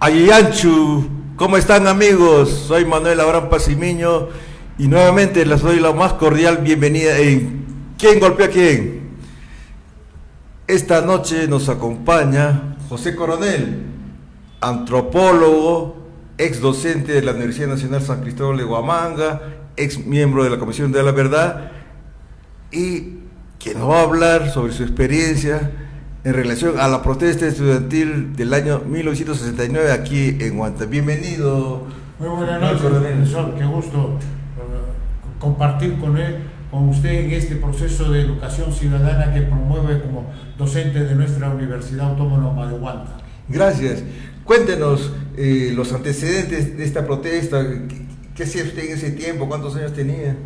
Ayiyanchu, ¿cómo están amigos? Soy Manuel Abraham Pacimiño y nuevamente les doy la más cordial bienvenida en ¿Quién golpea a quién? Esta noche nos acompaña José Coronel, antropólogo, ex docente de la Universidad Nacional San Cristóbal de Huamanga, ex miembro de la Comisión de la Verdad, y que nos va a hablar sobre su experiencia en relación a la protesta estudiantil del año 1969 aquí en Huanta. Bienvenido. Muy buenas noches, profesor. Qué gusto compartir con usted en este proceso de educación ciudadana que promueve como docente de nuestra Universidad Autónoma de Huanta. Gracias. Cuéntenos los antecedentes de esta protesta. ¿Qué hacía usted en ese tiempo? ¿Cuántos años tenía?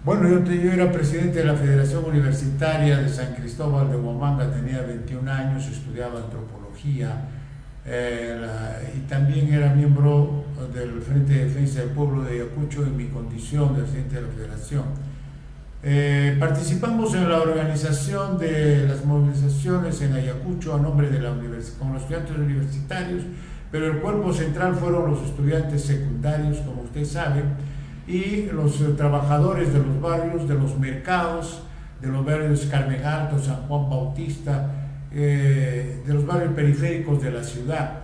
Bueno, yo era presidente de la Federación Universitaria de San Cristóbal de Huamanga, tenía 21 años, estudiaba antropología y también era miembro del Frente de Defensa del Pueblo de Ayacucho en mi condición de presidente de la Federación. Participamos en la organización de las movilizaciones en Ayacucho a nombre de la universidad, con los estudiantes universitarios, pero el cuerpo central fueron los estudiantes secundarios, como usted sabe, y los trabajadores de los barrios, de los mercados, de los barrios Carmen Alto, San Juan Bautista, de los barrios periféricos de la ciudad,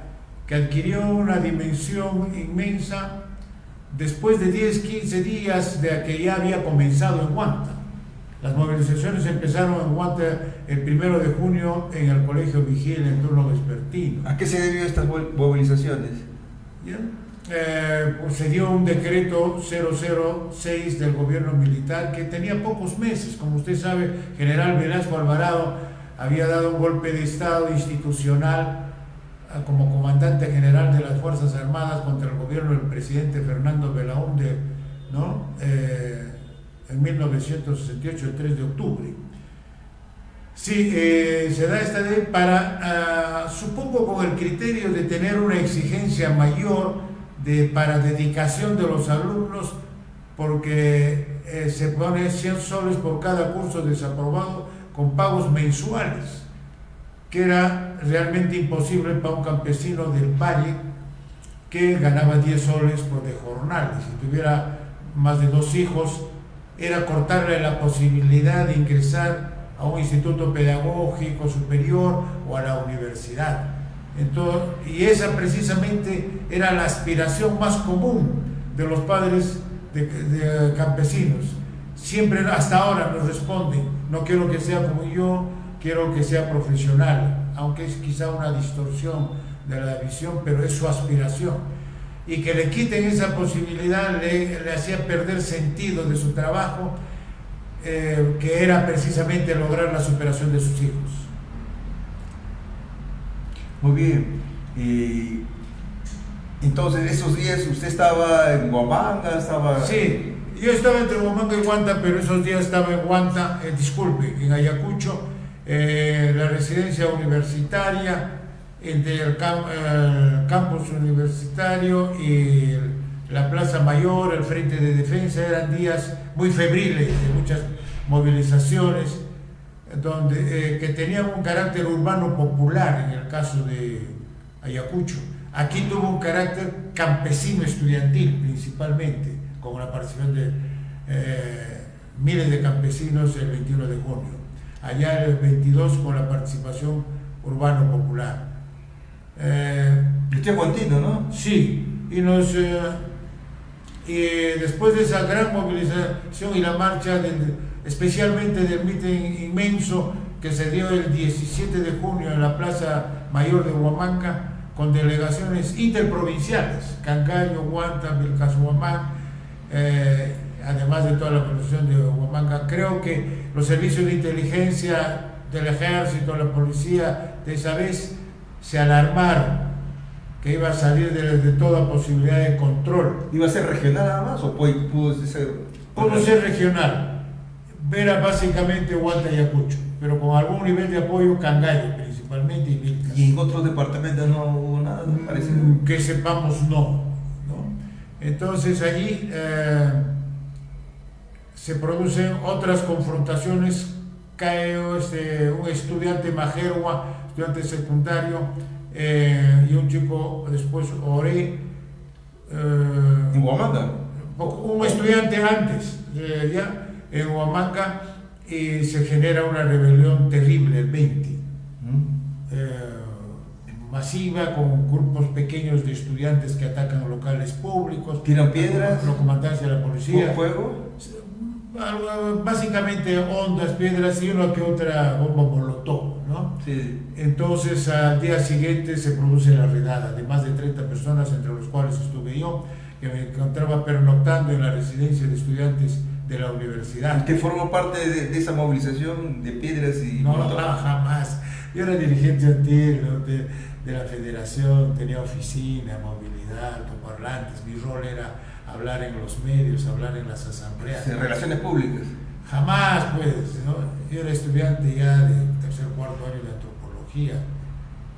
que adquirió una dimensión inmensa después de 10-15 días de que ya había comenzado en Huanta. Las movilizaciones empezaron en Huanta el 1 de junio en el Colegio Vigil en turno vespertino. ¿A qué se debió estas movilizaciones? Pues se dio un decreto 006 del gobierno militar que tenía pocos meses. Como usted sabe, General Velasco Alvarado había dado un golpe de Estado institucional como comandante general de las Fuerzas Armadas contra el gobierno del presidente Fernando Belaúnde, ¿no? En 1968, el 3 de octubre. Sí, se da esta ley para, supongo con el criterio de tener una exigencia mayor para dedicación de los alumnos, porque se pone 100 soles por cada curso desaprobado con pagos mensuales, que era realmente imposible para un campesino del valle que ganaba 10 soles por de jornal. Y si tuviera más de 2 hijos, era cortarle la posibilidad de ingresar a un instituto pedagógico superior o a la universidad. Entonces, y esa precisamente era la aspiración más común de los padres de campesinos. Siempre, hasta ahora, nos responden: no quiero que sea como yo, quiero que sea profesional, aunque es quizá una distorsión de la visión, pero es su aspiración. Y que le quiten esa posibilidad le hacía perder sentido de su trabajo, que era precisamente lograr la superación de sus hijos. Muy bien. Y entonces, esos días usted estaba en Huamanga, Sí, yo estaba entre Huamanga y Huanta, pero esos días estaba en Huanta, en Ayacucho, la residencia universitaria, entre el campus universitario y la Plaza Mayor, el Frente de Defensa. Eran días muy febriles de muchas movilizaciones, que tenían un carácter urbano popular en el caso de Ayacucho. Aquí tuvo un carácter campesino estudiantil principalmente, con la participación de miles de campesinos el 21 de junio. Allá el 22 con la participación urbano popular. Usted Guantino, ¿no? Sí, y después de esa gran movilización y la marcha, especialmente del mitin inmenso que se dio el 17 de junio en la Plaza Mayor de Huamanga, con delegaciones interprovinciales, Cangallo, Huanta, Vilcashuamán, además de toda la población de Huamanga. Creo que los servicios de inteligencia del ejército, la policía de esa vez se alarmaron que iba a salir de toda posibilidad de control. ¿Iba a ser regional nada más o pudo ser? Pudo ser regional. Era básicamente Huanta y Ayacucho, pero con algún nivel de apoyo Cangallo principalmente y Vilcas. ¿Y en otros departamentos no hubo nada parecido? Que sepamos, no. Entonces allí se producen otras confrontaciones. Cae un estudiante majerua, estudiante secundario, y un chico después Oré, ¿En Huamanga? un estudiante antes, ya en Huamanga, y se genera una rebelión terrible el 20, masiva, con grupos pequeños de estudiantes que atacan locales públicos, ¿tiran piedras? La comandancia de la policía. ¿Fuego? Básicamente ondas, piedras y una que otra bomba molotov, ¿no? Sí. Entonces al día siguiente se produce la redada de más de 30 personas, entre los cuales estuve yo, que me encontraba pernoctando en la residencia de estudiantes de la universidad. ¿Usted formó parte de esa movilización de piedras y No, molotov? jamás. Yo era dirigente antiguo de la federación, tenía oficina, movilidad, altoparlantes. Mi rol era hablar en los medios, hablar en las asambleas. En relaciones públicas. Jamás, pues, ¿no? Yo era estudiante ya de tercer o cuarto año de antropología.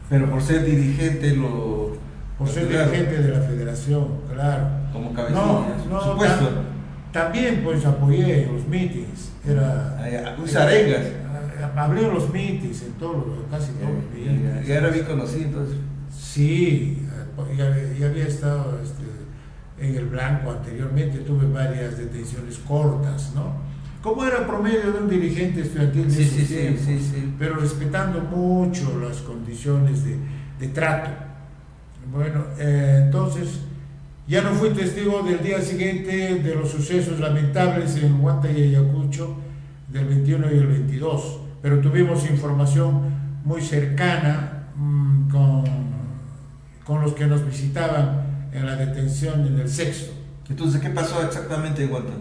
Pero por ser dirigente Por ser claro, dirigente de la federación, claro. como cabecilla, No, supuesto. También pues apoyé en los meetings. Arengas. Hablé en los meetings, en casi todos los meetings. Ya era bien conocido entonces. Sí, ya había estado en el blanco anteriormente, tuve varias detenciones cortas, ¿no? Como era promedio de un dirigente estudiantil de esos tiempos, pero respetando mucho las condiciones de trato. Bueno, entonces ya no fui testigo del día siguiente de los sucesos lamentables en Huanta y Ayacucho del 21 y el 22, pero tuvimos información muy cercana con los que nos visitaban en la detención en el Sexto. Entonces, ¿qué pasó exactamente en Huanta?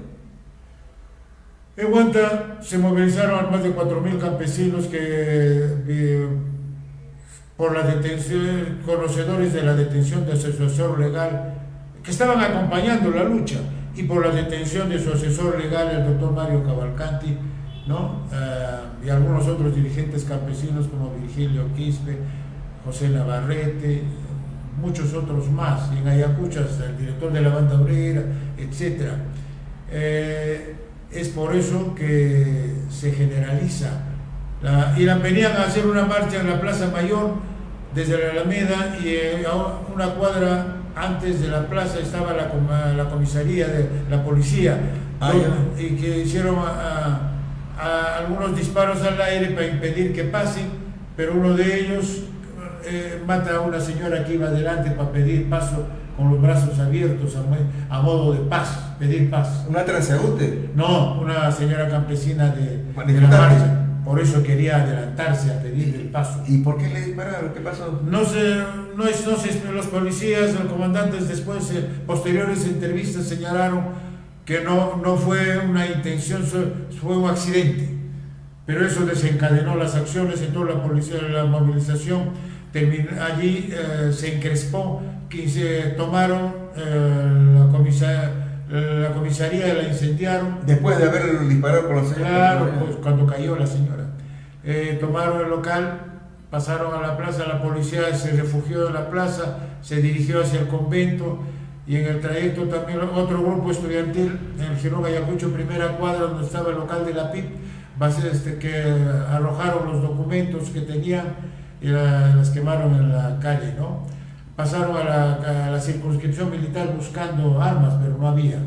En Huanta se movilizaron más de 4.000 campesinos que por la detención, conocedores de la detención de su asesor legal, que estaban acompañando la lucha, y por la detención de su asesor legal, el doctor Mario Cavalcanti, ¿no? Y algunos otros dirigentes campesinos como Virgilio Quispe, José Navarrete, muchos otros más, y en Ayacucho el director de la banda obrera, etc. Es por eso que se generaliza. Venían a hacer una marcha en la Plaza Mayor desde la Alameda, y a una cuadra antes de la plaza estaba la comisaría de la policía, y que hicieron algunos disparos al aire para impedir que pasen, pero uno de ellos mata a una señora que iba adelante para pedir paso con los brazos abiertos a modo de paz, pedir paz. ¿Una transeúnte? No, una señora campesina de la marcha. Por eso quería adelantarse a pedir el paso. ¿Y por qué le dispararon? ¿Qué pasó? No sé, los policías, los comandantes después, posteriores entrevistas señalaron que no fue una intención, fue un accidente. Pero eso desencadenó las acciones en toda la policía, la movilización. Allí se encrespó, que se tomaron la comisaría, la incendiaron. Después de haber disparado con la señora. Claro, pues cuando cayó la señora. Tomaron el local, pasaron a la plaza, la policía se refugió en la plaza, se dirigió hacia el convento, y en el trayecto también otro grupo estudiantil en el Girón Ayacucho, primera cuadra donde estaba el local de la PIP, que arrojaron los documentos que tenían y las quemaron en la calle, ¿no? Pasaron a la circunscripción militar buscando armas, pero no había.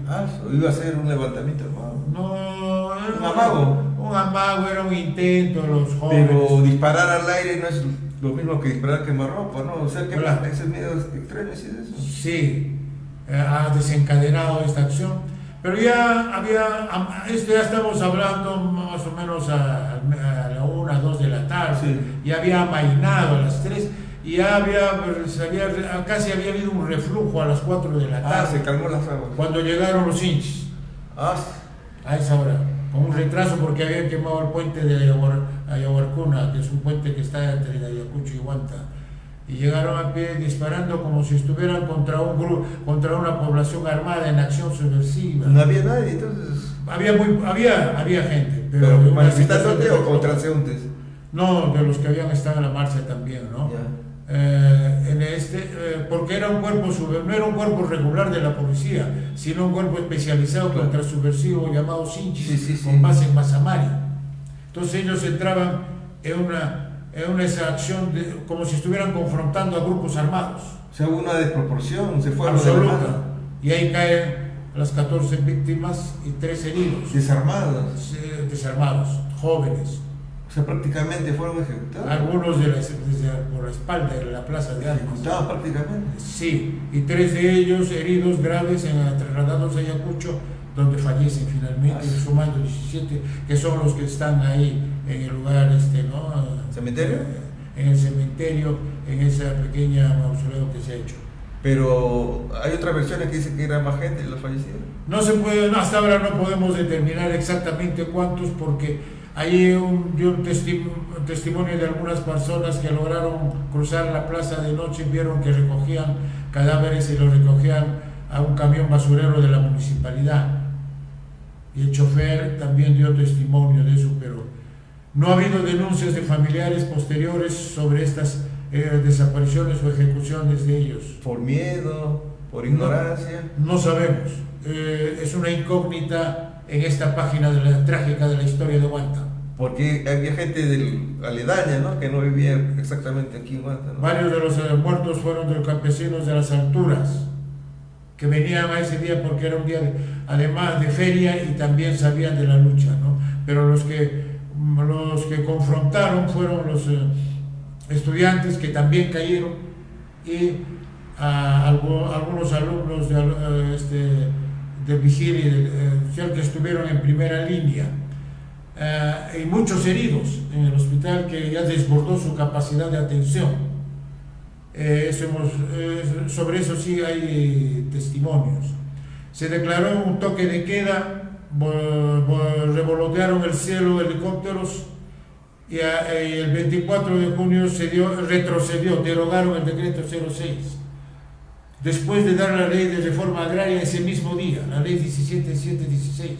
Iba a ser un levantamiento armado. No, era un amago. Un amago, era un intento, los jóvenes. Pero disparar al aire no es lo mismo que disparar quemarropa, ¿no? O sea, ¿qué pasa? ¿Esos medios extremos y eso? Sí, ha desencadenado esta acción. Pero ya estamos hablando más o menos a la 1, 2 de la tarde. Sí. Ya había amainado a las 3. Y casi había habido un reflujo a las 4 de la tarde. Se calmó las aguas. Cuando llegaron los hinchas. A esa hora. Con un retraso porque habían quemado el puente de Ayahuarcuna, que es un puente que está entre Ayacucho y Huanta. Y llegaron a pie disparando como si estuvieran contra una población armada en acción subversiva. No había nadie, entonces. Había gente. ¿Pero manifestantes o con transeúntes? No, de los que habían estado en la marcha también, ¿no? Yeah. Porque era un cuerpo no era un cuerpo regular de la policía, sino un cuerpo especializado contra subversivos llamado Sinchis, con base en Mazamari. Entonces ellos entraban en una acción como si estuvieran confrontando a grupos armados. O sea, hubo una desproporción, se fue a lo de la Absoluta. mano. Y ahí caen las 14 víctimas y 3 heridos. Desarmados. Desarmados, jóvenes. O sea, prácticamente fueron ejecutados. Algunos por la espalda de la plaza de armas. Ejecutados prácticamente. Sí, y 3 de ellos heridos graves trasladados a Ayacucho, donde fallecen finalmente, sumando 17, que son los que están ahí en el lugar, ¿no? ¿Cementerio? En el cementerio, en esa pequeña mausoleo que se ha hecho. Pero hay otras versiones que dicen que era más gente los fallecidos. No se puede, hasta ahora no podemos determinar exactamente cuántos, porque hay un testimonio de algunas personas que lograron cruzar la plaza de noche, vieron que recogían cadáveres y los recogían a un camión basurero de la municipalidad. Y el chofer también dio testimonio de eso, pero no ha habido denuncias de familiares posteriores sobre estas desapariciones o ejecuciones de ellos. ¿Por miedo? ¿Por ignorancia? No sabemos. Es una incógnita en esta página trágica de la historia de Huanta. Porque había gente aledaña, ¿no? Que no vivía exactamente aquí en Huanta, ¿no? Varios de los muertos fueron de los campesinos de las alturas, que venían a ese día porque era un día además de feria y también sabían de la lucha, ¿no? Pero los que confrontaron fueron los estudiantes que también cayeron y algunos alumnos de vigilia que estuvieron en primera línea, y muchos heridos en el hospital que ya desbordó su capacidad de atención. Sobre eso sí hay testimonios. Se declaró un toque de queda, revolotearon el cielo helicópteros y el 24 de junio retrocedió, derogaron el decreto 06. Después de dar la ley de reforma agraria ese mismo día, la ley 17.716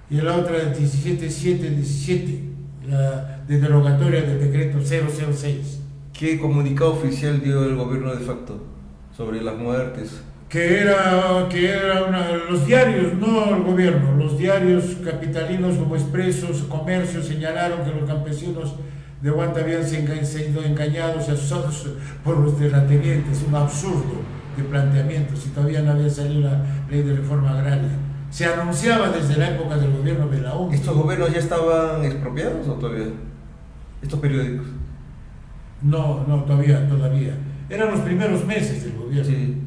y la otra 17.717, la de derogatoria del decreto 006. ¿Qué comunicado oficial dio el gobierno de facto sobre las muertes? Los diarios, no el gobierno, los diarios capitalinos como Expresos, Comercio señalaron que los campesinos de Huanta habían sido engañados y asusados por los terratenientes, un absurdo de planteamiento, si todavía no había salido la ley de reforma agraria. Se anunciaba desde la época del gobierno de la ONU. ¿Estos gobiernos ya estaban expropiados o todavía? ¿Estos periódicos? No, todavía. Eran los primeros meses del gobierno. Sí.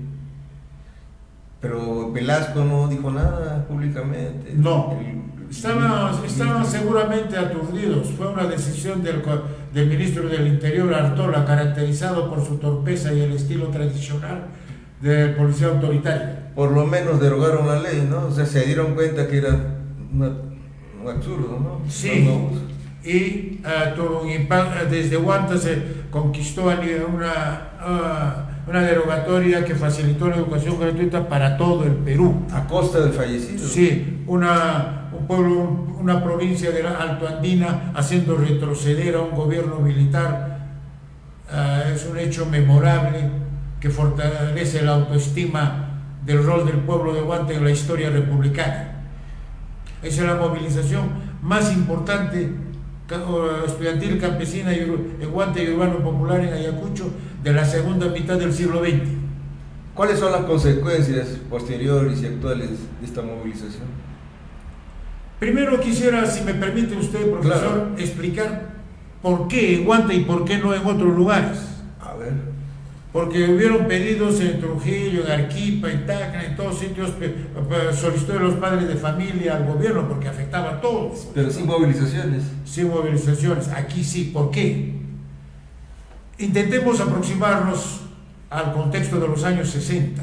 Pero Velasco no dijo nada públicamente. No, estaban seguramente aturdidos. Fue una decisión del ministro del Interior, Artola, caracterizado por su torpeza y el estilo tradicional de policía autoritaria. Por lo menos derogaron la ley, ¿no? O sea, se dieron cuenta que era un absurdo, ¿no? Sí. Y desde Huanta se conquistó una derogatoria que facilitó la educación gratuita para todo el Perú. A costa del fallecido. Sí, un pueblo, una provincia de la Alto Andina haciendo retroceder a un gobierno militar. Es un hecho memorable que fortalece la autoestima del rol del pueblo de Huanta en la historia republicana. Esa es la movilización más importante estudiantil, campesina en Huanta y urbano popular en Ayacucho de la segunda mitad del siglo XX. ¿Cuáles son las consecuencias posteriores y actuales de esta movilización? Primero quisiera, si me permite usted, profesor, explicar por qué en Huanta y por qué no en otros lugares. A ver. Porque hubieron pedidos en Trujillo, en Arequipa, en Tacna, en todos sitios, solicitó de los padres de familia al gobierno porque afectaba a todos. Pero sin movilizaciones. Sin movilizaciones. Aquí sí. ¿Por qué? Intentemos aproximarnos al contexto de los años 60.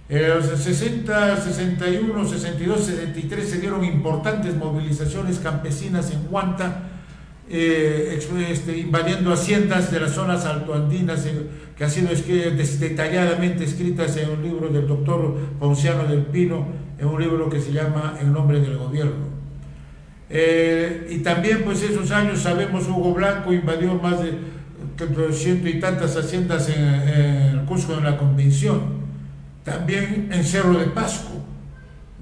En los 60, 61, 62, 63 se dieron importantes movilizaciones campesinas en Huanta, invadiendo haciendas de las zonas altoandinas, que han sido detalladamente escritas en un libro del doctor Ponciano del Pino, en un libro que se llama En nombre del gobierno. Y también pues esos años sabemos Hugo Blanco invadió más de 100 y tantas haciendas en el Cusco en la Convención, también en Cerro de Pasco,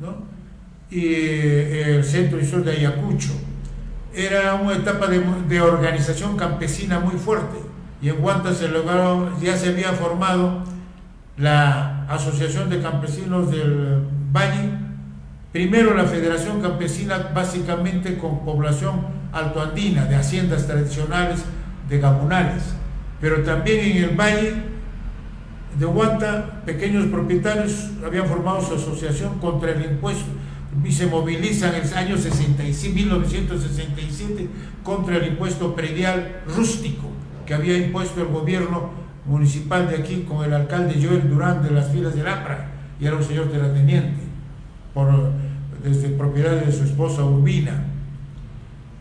¿no? Y el centro y sur de Ayacucho. era una etapa de organización campesina muy fuerte, y en Huanta ya se había formado la Asociación de Campesinos del Valle, primero la Federación Campesina, básicamente con población altoandina, de haciendas tradicionales, de gamunales, pero también en el Valle de Huanta, pequeños propietarios habían formado su asociación contra el impuesto y se movilizan en el año 1967 contra el impuesto predial rústico que había impuesto el gobierno municipal de aquí con el alcalde Joel Durán de las filas del APRA, y era un señor terrateniente, desde propiedad de su esposa Urbina.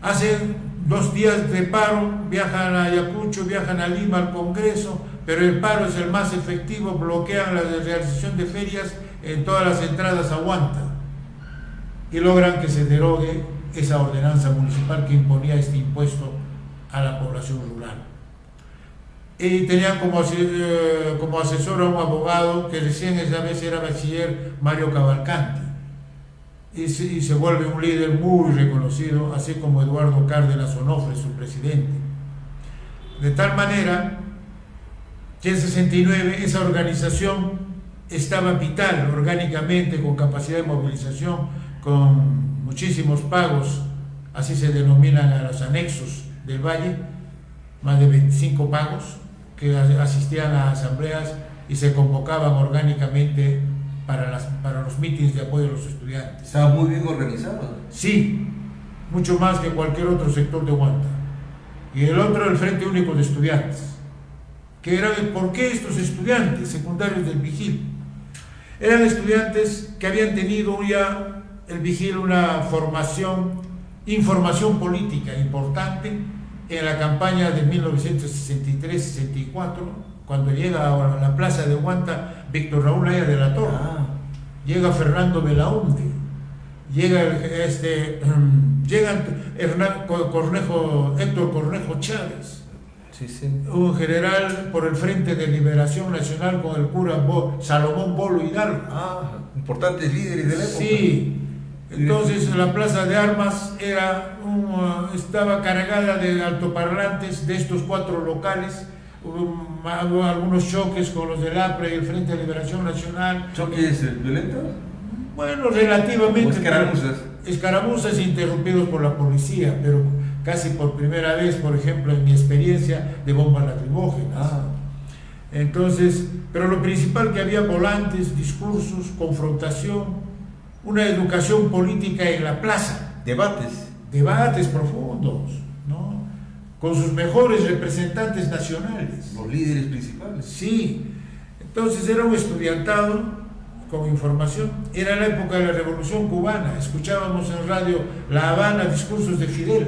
Hacen 2 días de paro, viajan a Ayacucho, viajan a Lima al Congreso, pero el paro es el más efectivo, bloquean la realización de ferias en todas las entradas a Huanta y logran que se derogue esa ordenanza municipal que imponía este impuesto a la población rural. Y tenían como asesor a un abogado que recién esa vez era bachiller, Mario Cavalcanti, y se vuelve un líder muy reconocido, así como Eduardo Cárdenas Onofre, su presidente. De tal manera que en 69 esa organización estaba vital orgánicamente, con capacidad de movilización, con muchísimos pagos, así se denominan a los anexos del Valle, más de 25 pagos que asistían a asambleas y se convocaban orgánicamente para los mítines de apoyo a los estudiantes. Estaba muy bien organizado. Sí, mucho más que cualquier otro sector de Huanta. Y el otro, el Frente Único de Estudiantes, que era, ¿por qué estos estudiantes secundarios del Vigil? Eran estudiantes que habían tenido ya el Vigil una información política importante en la campaña de 1963-64, cuando llega a la plaza de Huanta Víctor Raúl Aya de la Torre, llega Fernando Belaúnde, llegan Héctor Cornejo Chávez, un general por el Frente de Liberación Nacional con el cura Salomón Bolo Hidalgo. Importantes líderes de la época. Sí, entonces la plaza de armas estaba cargada de altoparlantes de estos 4 locales. Hubo algunos choques con los del APRA y el Frente de Liberación Nacional. ¿Choques violentos? Bueno, relativamente. ¿O escaramuzas? Escaramuzas interrumpidos por la policía, pero casi por primera vez, por ejemplo, en mi experiencia, de bombas lacrimógenas. Entonces, pero lo principal, que había volantes, discursos, confrontación, una educación política en la plaza. Debates profundos, ¿no? Con sus mejores representantes nacionales. Los líderes principales. Sí, entonces era un estudiantado con información. Era la época de la Revolución Cubana, escuchábamos en radio La Habana, discursos de Fidel,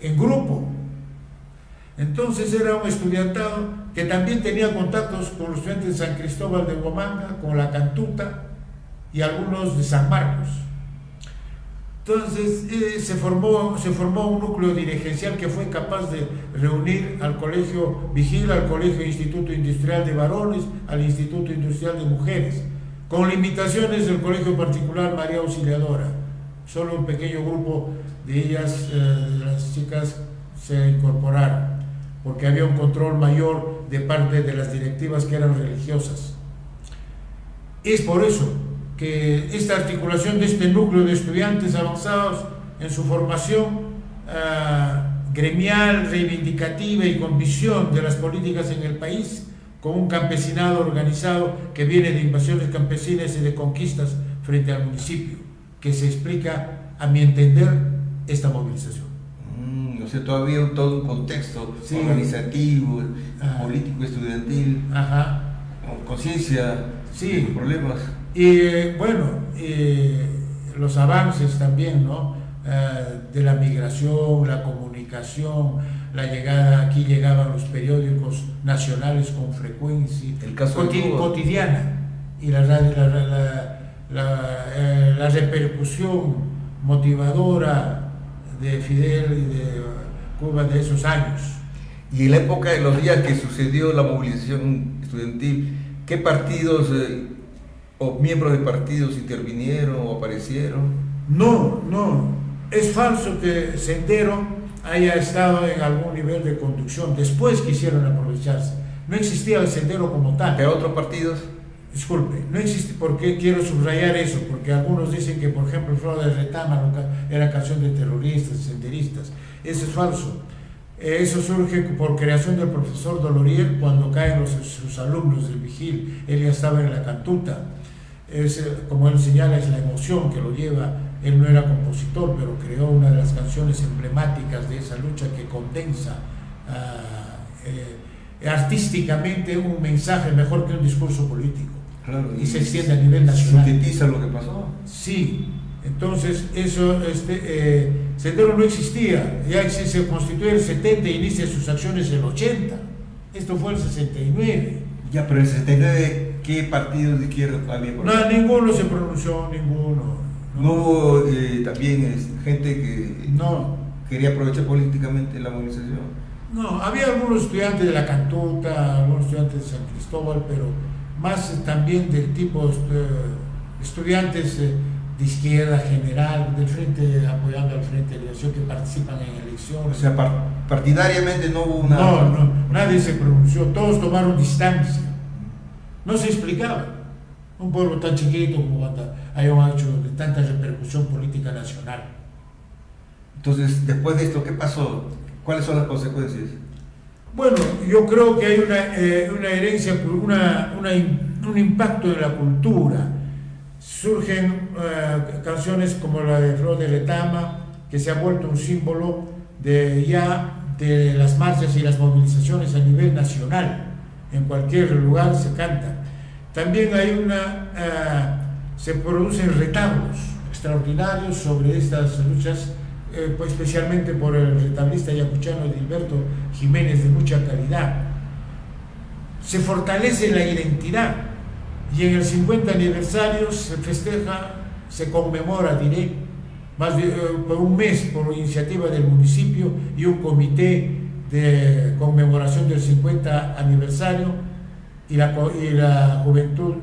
en grupo. Entonces era un estudiantado que también tenía contactos con los estudiantes de San Cristóbal de Huamanga, con la Cantuta y algunos de San Marcos. Entonces se formó un núcleo dirigencial que fue capaz de reunir al Colegio Vigil, al Colegio Instituto Industrial de Varones, al Instituto Industrial de Mujeres, con limitaciones del Colegio Particular María Auxiliadora. Solo un pequeño grupo de ellas, de las chicas, se incorporaron, porque había un control mayor de parte de las directivas que eran religiosas. Es por eso que esta articulación de este núcleo de estudiantes avanzados en su formación gremial, reivindicativa y con visión de las políticas en el país, con un campesinado organizado que viene de invasiones campesinas y de conquistas frente al municipio, que se explica, a mi entender, esta movilización. O sea, todavía todo un contexto organizativo, político, estudiantil, con conciencia de los problemas. Y los avances también, ¿no? De la migración, la comunicación, la llegada, aquí llegaban los periódicos nacionales con frecuencia, el caso cotidiana, y la repercusión motivadora de Fidel y de Cuba de esos años. Y en la época, en los días que sucedió la movilización estudiantil, ¿qué partidos o miembros de partidos intervinieron o aparecieron? No, es falso que Sendero haya estado en algún nivel de conducción. Después quisieron aprovecharse. No existía el Sendero como tal. ¿De otros partidos? Disculpe, no existe. ¿Por qué quiero subrayar eso? Porque algunos dicen que, por ejemplo, Flor de Retama era canción de terroristas, senderistas. Eso es falso. Eso surge por creación del profesor Dolorier cuando caen sus alumnos del Vigil. Él ya estaba en la cantuta. Como él señala, es la emoción que lo lleva. Él no era compositor, pero creó una de las canciones emblemáticas de esa lucha que condensa artísticamente un mensaje mejor que un discurso político. Claro, y se extiende a nivel nacional. Sintetiza lo que pasó. Sí, entonces eso, Sendero no existía, ya se constituye en el 70 e inicia sus acciones en el 80. Esto fue el 69. Ya, pero en el 69, ¿qué partidos de izquierda había por ahí? No, ninguno se pronunció, ninguno. No hubo también gente que No. quería aprovechar políticamente la movilización. No, había algunos estudiantes de la cantuta, algunos estudiantes de San Cristóbal, pero más también del tipo estudiantes de izquierda general, del frente, apoyando al Frente de Liberación, que participan en elecciones. O sea, partidariamente no hubo una... No, nadie se pronunció, todos tomaron distancia. No se explicaba. Un pueblo tan chiquito como Guanta haya hecho de tanta repercusión política nacional. Entonces, después de esto, ¿qué pasó? ¿Cuáles son las consecuencias? Bueno, yo creo que hay una herencia, un impacto en la cultura. Surgen canciones como la de Flor de Retama, que se ha vuelto un símbolo de las marchas y las movilizaciones a nivel nacional. En cualquier lugar se canta. También hay se producen retablos extraordinarios sobre estas luchas, pues especialmente por el retablista yacuchano Edilberto Jiménez, de mucha calidad. Se fortalece la identidad y en el 50 aniversario se festeja, se conmemora, diré, por un mes por iniciativa del municipio y un comité de conmemoración del 50 aniversario y la juventud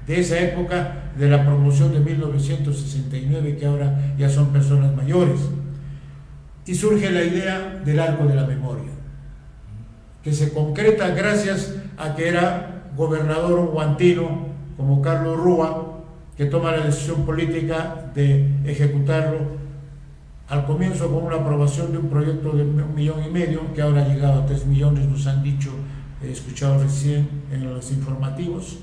de esa época, de la promoción de 1969, que ahora ya son personas mayores. Y surge la idea del Arco de la Memoria, que se concreta gracias a que era gobernador un guantino como Carlos Rúa, que toma la decisión política de ejecutarlo al comienzo con una aprobación de un proyecto de 1,5 millones, que ahora ha llegado a 3 millones, nos han dicho, he escuchado recién en los informativos.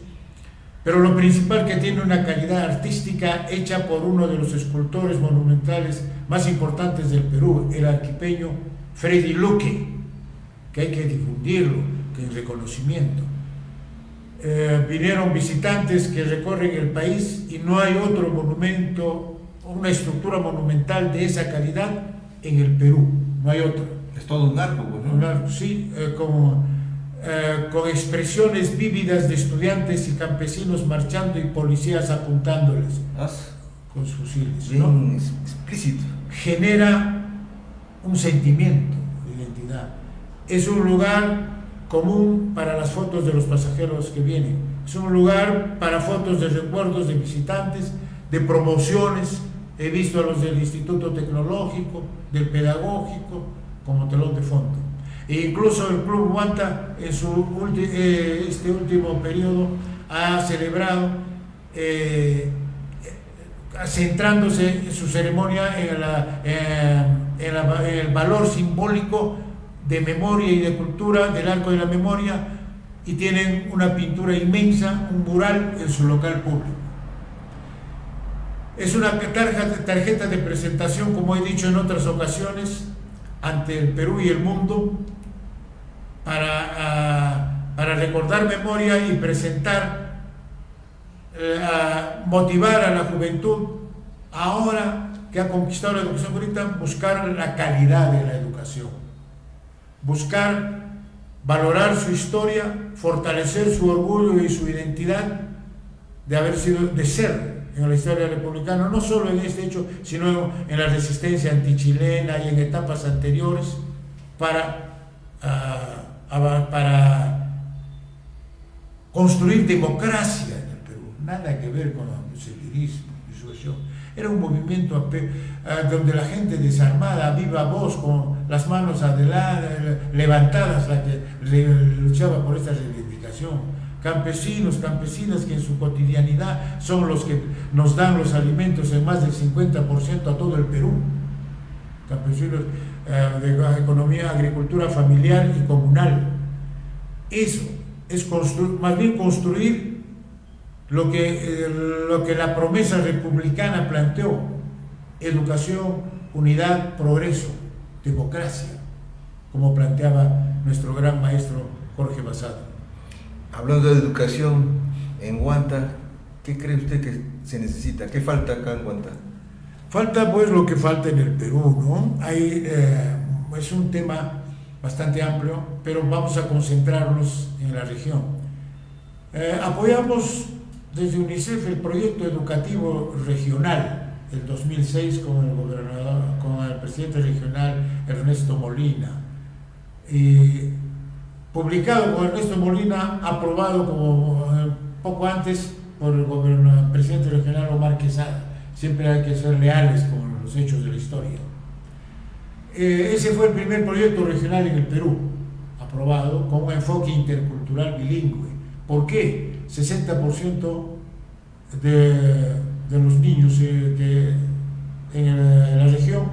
Pero lo principal, que tiene una calidad artística hecha por uno de los escultores monumentales más importantes del Perú, el arquipeño Freddy Luque, que hay que difundirlo, que es reconocimiento. Vinieron visitantes que recorren el país y no hay otro monumento, una estructura monumental de esa calidad en el Perú, no hay otra. Es todo un arco, ¿no? Un arco, sí, con expresiones vívidas de estudiantes y campesinos marchando y policías apuntándoles con sus fusiles. Bien, ¿no? explícito. Genera un sentimiento de identidad. Es un lugar común para las fotos de los pasajeros que vienen. Es un lugar para fotos de recuerdos de visitantes, de promociones. He visto a los del Instituto Tecnológico, del Pedagógico, como telón de fondo. E incluso el Club Guanta, en este último periodo, ha celebrado, centrándose en su ceremonia en el valor simbólico de memoria y de cultura del Arco de la Memoria, y tienen una pintura inmensa, un mural en su local público. Es una tarjeta de presentación, como he dicho en otras ocasiones, ante el Perú y el mundo, para recordar memoria y presentar, motivar a la juventud, ahora que ha conquistado la educación ahorita, buscar la calidad de la educación, buscar valorar su historia, fortalecer su orgullo y su identidad de ser en la historia republicana, no solo en este hecho, sino en la resistencia antichilena y en etapas anteriores, para construir democracia en el Perú. Nada que ver con el socialismo y su acción. era un movimiento donde la gente desarmada, a viva voz, con las manos adelante, levantadas, la que luchaba por esta reivindicación. Campesinos, campesinas que en su cotidianidad son los que nos dan los alimentos en más del 50% a todo el Perú. Campesinos de economía, agricultura familiar y comunal. Eso es más bien construir lo que la promesa republicana planteó: educación, unidad, progreso, democracia, como planteaba nuestro gran maestro Jorge Bassada. Hablando de educación, en Huanta, ¿qué cree usted que se necesita? ¿Qué falta acá en Huanta? Falta pues lo que falta en el Perú, ¿no? Es un tema bastante amplio, pero vamos a concentrarnos en la región. Apoyamos desde UNICEF el proyecto educativo regional del 2006 con el presidente regional Ernesto Molina. Publicado por Ernesto Molina, aprobado como poco antes por el presidente regional Omar Quesada. Siempre hay que ser leales con los hechos de la historia. Ese fue el primer proyecto regional en el Perú, aprobado con un enfoque intercultural bilingüe. ¿Por qué? 60% de los niños que en la región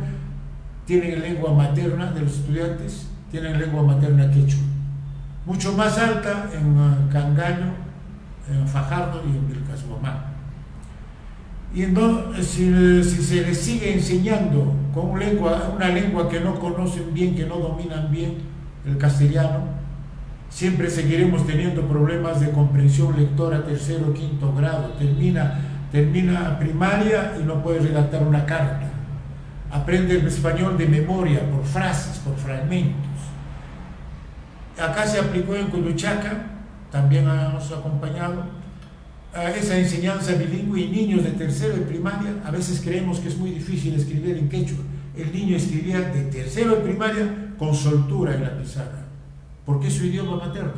tienen lengua materna, de los estudiantes, tienen lengua materna quechua. Mucho más alta en Cangallo, en Fajardo y en Vilcashuamán. Y entonces, si se les sigue enseñando con una lengua que no conocen bien, que no dominan bien, el castellano, siempre seguiremos teniendo problemas de comprensión lectora tercero o quinto grado. Termina primaria y no puede redactar una carta. Aprende el español de memoria, por frases, por fragmentos. Acá se aplicó en Cuyuchaca, también hemos acompañado esa enseñanza bilingüe, y niños de tercero de primaria, a veces creemos que es muy difícil escribir en quechua. El niño escribía de tercero de primaria con soltura en la pizarra, porque es su idioma materno.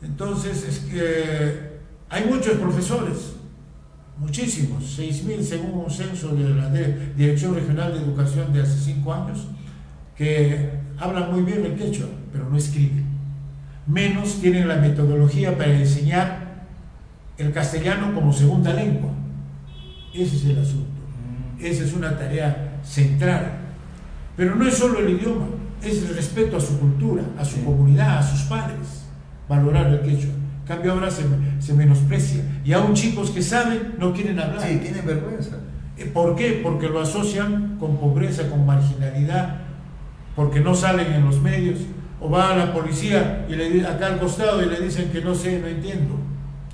Entonces, es que hay muchos profesores, muchísimos, 6.000 según un censo de la Dirección Regional de Educación de hace 5 años, que hablan muy bien el quechua, pero no escriben. Menos tienen la metodología para enseñar el castellano como segunda lengua. Ese es el asunto. Esa es una tarea central. Pero no es solo el idioma, es el respeto a su cultura, a su comunidad, a sus padres. Valorar el quechua. En cambio ahora se menosprecia. Y aún chicos que saben no quieren hablar. Sí, tienen vergüenza. ¿Por qué? Porque lo asocian con pobreza, con marginalidad, porque no salen en los medios. O va a la policía y acá al costado y le dicen que no sé, no entiendo.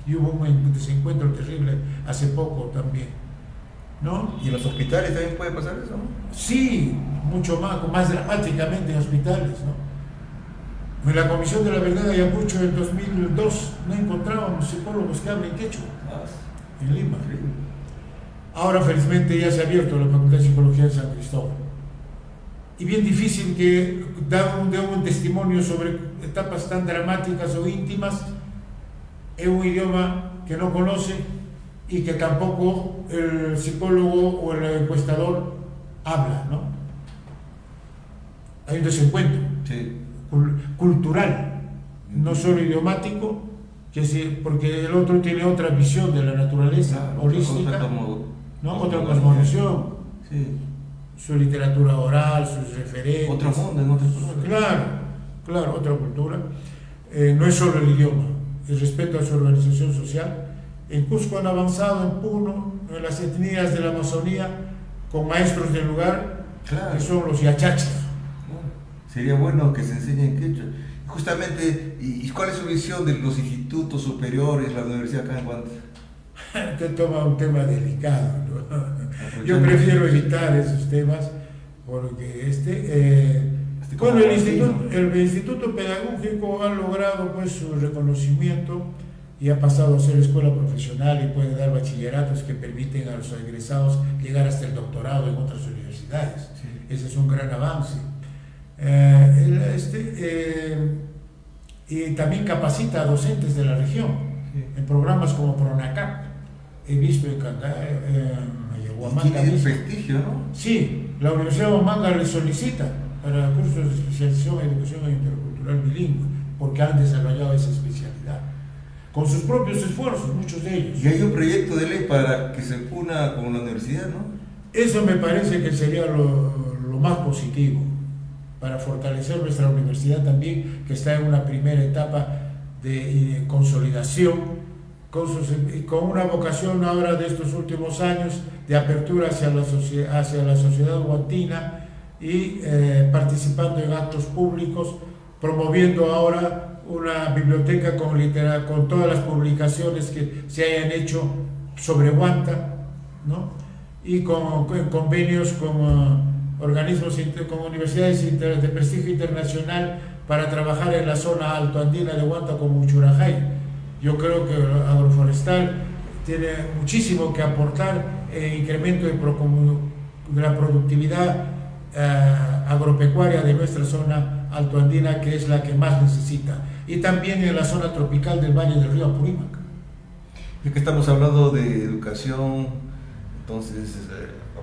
Y hubo un desencuentro terrible hace poco también, ¿no? ¿Y en los hospitales también puede pasar eso, no? Sí, mucho más dramáticamente en hospitales, ¿no? En la Comisión de la Verdad de Ayacucho en 2002 no encontrábamos psicólogos que hablen quechua en Lima. Ahora felizmente ya se ha abierto la Facultad de Psicología en San Cristóbal. Y bien difícil que dé un testimonio sobre etapas tan dramáticas o íntimas en un idioma que no conoce y que tampoco el psicólogo o el encuestador habla, ¿no? Hay un desencuentro cultural, no solo idiomático, porque el otro tiene otra visión de la naturaleza, holística, otra cosmovisión, su literatura oral, sus referentes. Otro mundo, en otras palabras. Claro, otra cultura. No es solo el idioma, el respeto a su organización social. En Cusco han avanzado, en Puno, en las etnias de la Amazonía, con maestros del lugar, que son los yachachas. Sería bueno que se enseñen quechua. Justamente, ¿y cuál es su visión de los institutos superiores, la universidad acá en Huanta? Usted toma un tema delicado, ¿no? Yo prefiero evitar esos temas porque el Instituto Pedagógico ha logrado pues su reconocimiento y ha pasado a ser escuela profesional y puede dar bachilleratos que permiten a los egresados llegar hasta el doctorado en otras universidades. Ese es un gran avance. Y también capacita a docentes de la región en programas como PRONACAP, he visto en Huamanga. Tiene prestigio, ¿no? Sí, la Universidad de Huamanga le solicita para cursos de especialización en educación intercultural bilingüe, porque han desarrollado esa especialidad, con sus propios esfuerzos, muchos de ellos. Y hay un proyecto de ley para que se una con la universidad, ¿no? Eso me parece que sería lo más positivo, para fortalecer nuestra universidad también, que está en una primera etapa de consolidación, con una vocación ahora de estos últimos años de apertura hacia la sociedad guantina y participando en actos públicos, promoviendo ahora una biblioteca con todas las publicaciones que se hayan hecho sobre Huanta, ¿no? Y con convenios con organismos, con universidades de prestigio internacional para trabajar en la zona altoandina de Huanta como Uchurajay. Yo creo que Agroforestal tiene muchísimo que aportar en incremento de la productividad agropecuaria de nuestra zona altoandina, que es la que más necesita, y también en la zona tropical del Valle del Río Apurímac. Es que estamos hablando de educación, entonces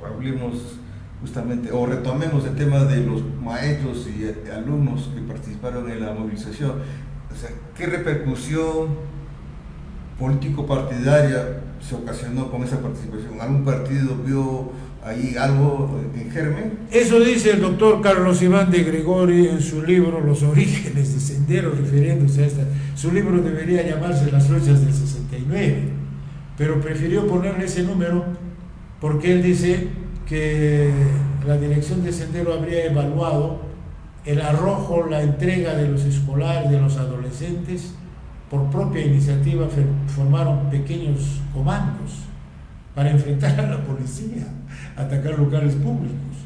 hablemos justamente, o retomemos el tema de los maestros y alumnos que participaron en la movilización. O sea, ¿qué repercusión político-partidaria se ocasionó con esa participación? ¿Algún partido vio ahí algo en germen? Eso dice el doctor Carlos Iván de Gregori en su libro Los orígenes de Sendero, refiriéndose a esta. Su libro debería llamarse Las luchas del 69, pero prefirió ponerle ese número porque él dice que la dirección de Sendero habría evaluado el arrojo, la entrega de los escolares, de los adolescentes. Por propia iniciativa formaron pequeños comandos para enfrentar a la policía, atacar locales públicos.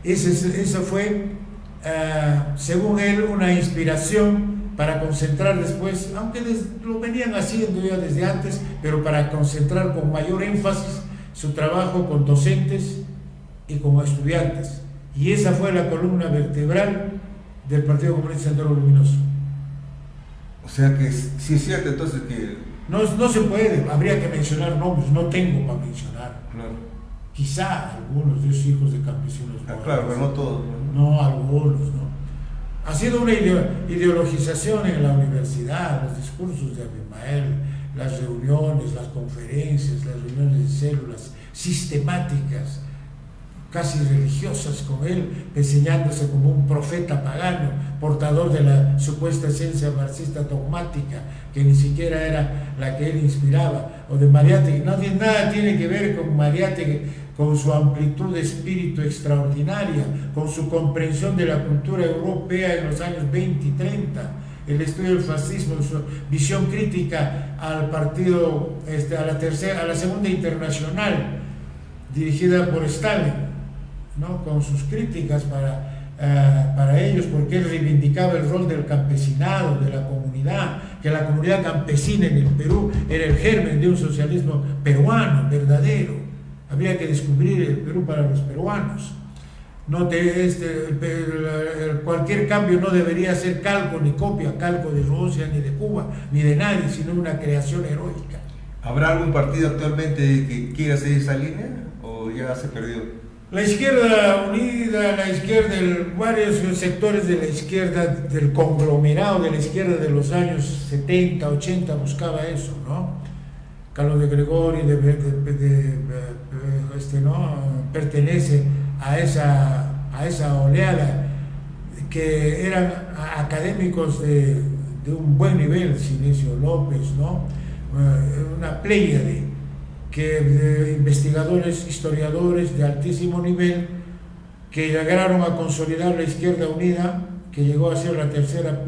Esa fue, según él, una inspiración para concentrar después, aunque lo venían haciendo ya desde antes, pero para concentrar con mayor énfasis su trabajo con docentes y con estudiantes. Y esa fue la columna vertebral del Partido Comunista Sendero Luminoso. O sea que sí es cierto entonces que... No se puede, habría que mencionar nombres, no tengo para mencionar. Claro. Quizá algunos de esos hijos de campesinos. Claro, pero no todos. No, algunos, ¿no? Ha sido una ideologización en la universidad, los discursos de Abimael, las reuniones, las conferencias, las reuniones de células sistemáticas, casi religiosas con él, enseñándose como un profeta pagano, portador de la supuesta esencia marxista dogmática, que ni siquiera era la que él inspiraba, o de Mariátegui. Nada tiene que ver con Mariátegui, con su amplitud de espíritu extraordinaria, con su comprensión de la cultura europea en los años 20 y 30, el estudio del fascismo, su visión crítica al partido, a la Segunda Internacional, dirigida por Stalin, ¿no? Con sus críticas para ellos, porque él reivindicaba el rol del campesinado, de la comunidad, que la comunidad campesina en el Perú era el germen de un socialismo peruano verdadero. Habría que descubrir el Perú para los peruanos. Cualquier cambio no debería ser calco ni copia, calco de Rusia, ni de Cuba, ni de nadie, sino una creación heroica. ¿Habrá algún partido actualmente que quiera seguir esa línea o ya se perdió? La izquierda unida, varios sectores de la izquierda, del conglomerado de la izquierda de los años 70, 80 buscaba eso, ¿no? Carlos de Gregori pertenece a esa oleada que eran académicos de un buen nivel, Sinesio López, ¿no? Una pléyade de investigadores, historiadores de altísimo nivel que llegaron a consolidar la izquierda unida, que llegó a ser la tercera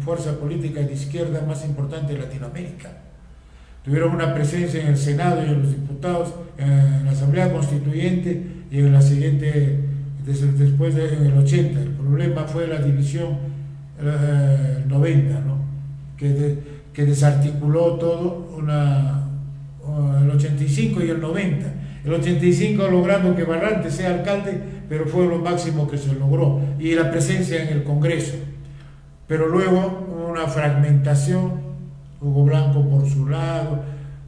fuerza política de izquierda más importante de Latinoamérica. Tuvieron una presencia en el Senado y en los diputados, en la Asamblea Constituyente y en la siguiente, después en el 80. El problema fue la división 90, ¿no? que desarticuló todo el 85 y el 90. El 85 logrando que Barrantes sea alcalde, pero fue lo máximo que se logró, y la presencia en el Congreso. Pero luego una fragmentación, Hugo Blanco por su lado,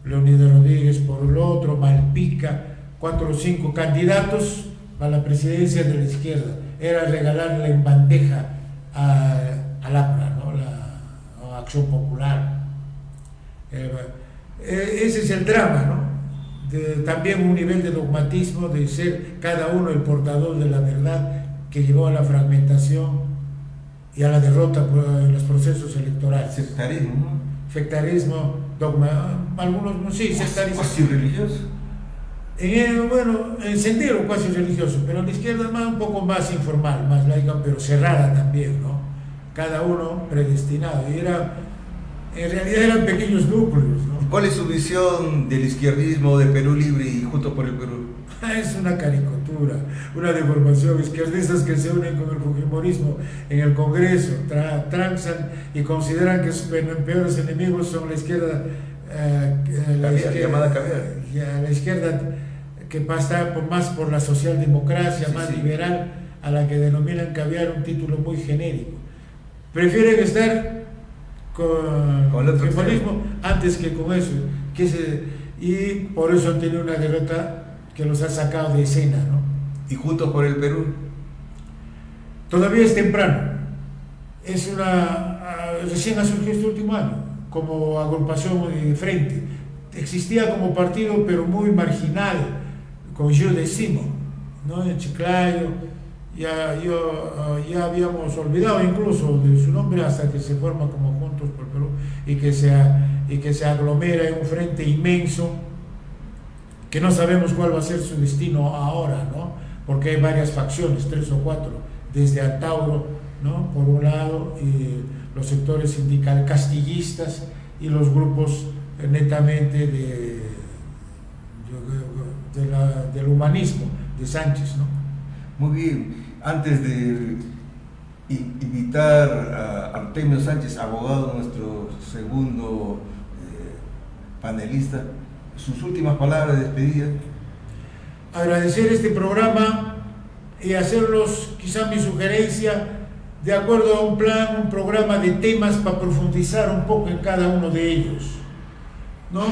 Leonidas Rodríguez por el otro, Malpica, 4 o 5 candidatos a la presidencia de la izquierda. Era regalarle en bandeja al APRA, ¿no? La Acción Popular. Ese es el drama, ¿no? También un nivel de dogmatismo, de ser cada uno el portador de la verdad, que llevó a la fragmentación y a la derrota en los procesos electorales. Sectarismo, ¿no? Sectarismo, dogma, algunos no, sí, sectarismo. ¿Cuasi religioso? Bueno, en sendero cuasi religioso, pero la izquierda es un poco más informal, más laica, pero cerrada también, ¿no? Cada uno predestinado. Y en realidad eran pequeños núcleos, ¿no? ¿Cuál es su visión del izquierdismo de Perú Libre y Juntos por el Perú? Es una caricatura, una deformación. Izquierdistas que se unen con el fujimorismo en el Congreso, transan y consideran que sus peores enemigos son la izquierda, llamada caviar. La izquierda que pasa más por la socialdemocracia, sí, más sí, liberal, a la que denominan caviar, un título muy genérico. Prefieren estar con el fujimorismo antes que con eso, y por eso han tenido una derrota que los ha sacado de escena, ¿no? ¿Y Juntos por el Perú? Todavía es temprano. Recién ha surgido este último año como agrupación de frente. Existía como partido, pero muy marginal, con Gilles Decimo, ¿no? En Chiclayo. Ya habíamos olvidado incluso de su nombre hasta que se forma como Juntos por el Perú y que se aglomera en un frente inmenso, que no sabemos cuál va a ser su destino ahora, ¿no? Porque hay varias facciones, 3 o 4, desde Antauro, ¿no? Por un lado, y los sectores sindicales castillistas y los grupos netamente del humanismo de Sánchez, ¿no? Muy bien. Antes de invitar a Artemio Sánchez, abogado, nuestro segundo panelista, sus últimas palabras de despedida. Agradecer este programa y hacerlos, quizá mi sugerencia, de acuerdo a un programa de temas para profundizar un poco en cada uno de ellos, ¿no?